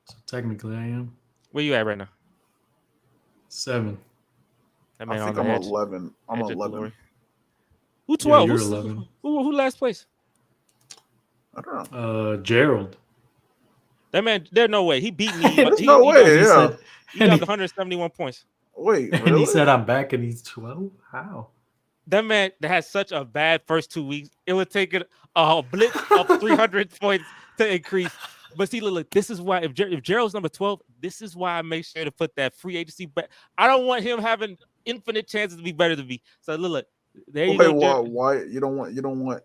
So technically, I am. Where you at right now? 7. That man I think on I'm the edge. 11. I'm 11. Who 12? Yeah, you're 11. Who last place? I don't know. Gerald. That man, there's no way he beat me. There's no way. He said, He got 171 points. Wait, really? And he said, "I'm back," and he's 12. How? That man that had such a bad first 2 weeks. It would take it a blitz of 300 points to increase. But see, look, this is why if Gerald's number 12, this is why I make sure to put that free agency back. I don't want him having infinite chances to be better than me. So look, there you go. Why you don't want?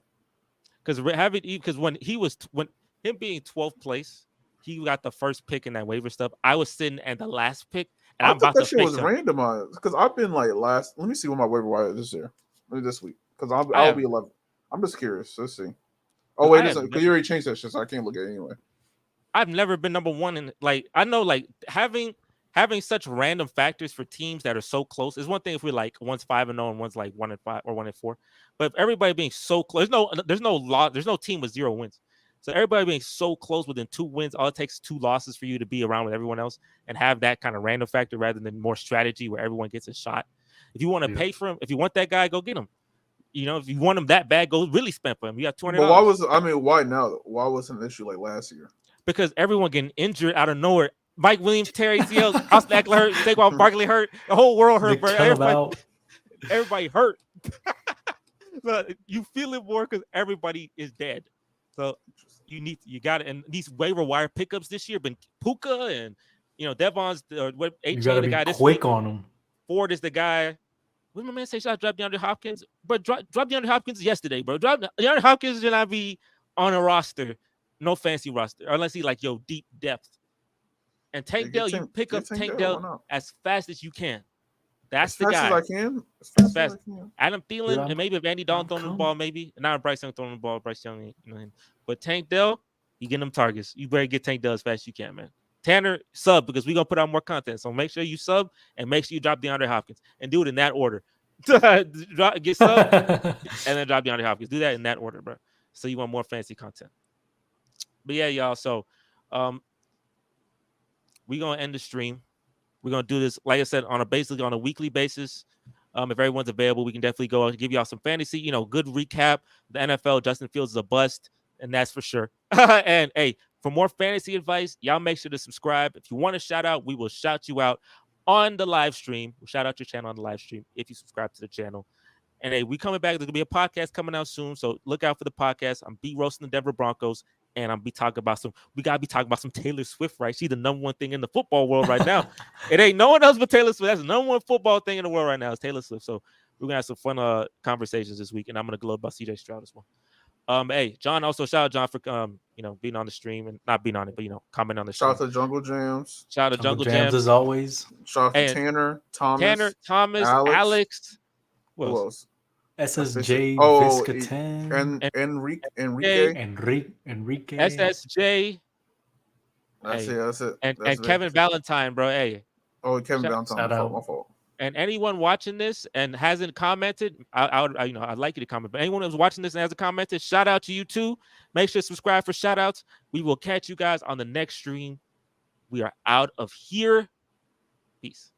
Because when him being 12th place, he got the first pick in that waiver stuff. I was sitting at the last pick, and I'm about to shit was randomized because I've been like last. Let me see what my waiver wire is this week because I'll be 11. I'm just curious. Let's see. Oh wait, because you already changed that shit, so I can't look at it anyway. I've never been number one in I know having such random factors for teams that are so close is one thing if we're like one's 5-0 and one's like 1-5 or 1-4, but if everybody being so close, there's no team with 0 wins. So everybody being so close within 2 wins, all it takes is 2 losses for you to be around with everyone else and have that kind of random factor rather than more strategy where everyone gets a shot. If you want to pay for him, if you want that guy, go get him. If you want him that bad, go really spend for him. You got $200. But why now? Why was it an issue like last year? Because everyone getting injured out of nowhere. Mike Williams, Terry ACL, Austin Eckler hurt, Saquon Barkley hurt, the whole world hurt, bro. Everybody hurt. So you feel it more because everybody is dead. So you got it. And these waiver wire pickups this year been Puka and Devon's you gotta be quick on them. Ford is the guy. What did my man say? Should I drop DeAndre Hopkins? But drop DeAndre Hopkins yesterday, bro. DeAndre Hopkins should not be on a roster. No fancy roster, unless he deep depth. And Tank Dell, you pick up Tank Dell as fast as you can. That's the guy. As fast as I can. Adam Thielen, and maybe if Andy Dalton throwing the ball, maybe. Not Bryce Young throwing the ball. Bryce Young, But Tank Dell, you get them targets. You better get Tank Dell as fast as you can, man. Tanner, sub, because we're going to put out more content. So make sure you sub and make sure you drop DeAndre Hopkins. And do it in that order. Get sub and then drop DeAndre Hopkins. Do that in that order, bro. So you want more fancy content. But yeah, y'all. So we're going to end the stream. We're going to do this, like I said, on a weekly basis. If everyone's available, we can definitely go and give y'all some fantasy, good recap. The NFL, Justin Fields is a bust, and that's for sure. And hey, for more fantasy advice, y'all make sure to subscribe. If you want a shout out, we will shout you out on the live stream. We'll shout out your channel on the live stream if you subscribe to the channel. And hey, we coming back. There's gonna be a podcast coming out soon, so look out for the podcast. I'm roasting the Denver Broncos, and we gotta be talking about some Taylor Swift, right? She's the number one thing in the football world right now. It ain't no one else but Taylor Swift. That's the number one football thing in the world right now is Taylor Swift. So we're gonna have some fun conversations this week, and I'm gonna gloat about CJ Stroud as well. Hey, John, also shout out John for being on the stream and not being on it, but comment on the show. Shout out to Jungle Jams. Shout out to Jungle Jams as always. Shout out to Tanner, Thomas, Alex. Who else? SSJ, Visca10, and Enrique. SSJ. That's it. And Kevin Valentine, bro. Hey. Oh, Kevin Valentine. My fault. And anyone watching this and hasn't commented, I'd like you to comment. But anyone who's watching this and hasn't commented, shout out to you too. Make sure to subscribe for shout outs. We will catch you guys on the next stream. We are out of here. Peace.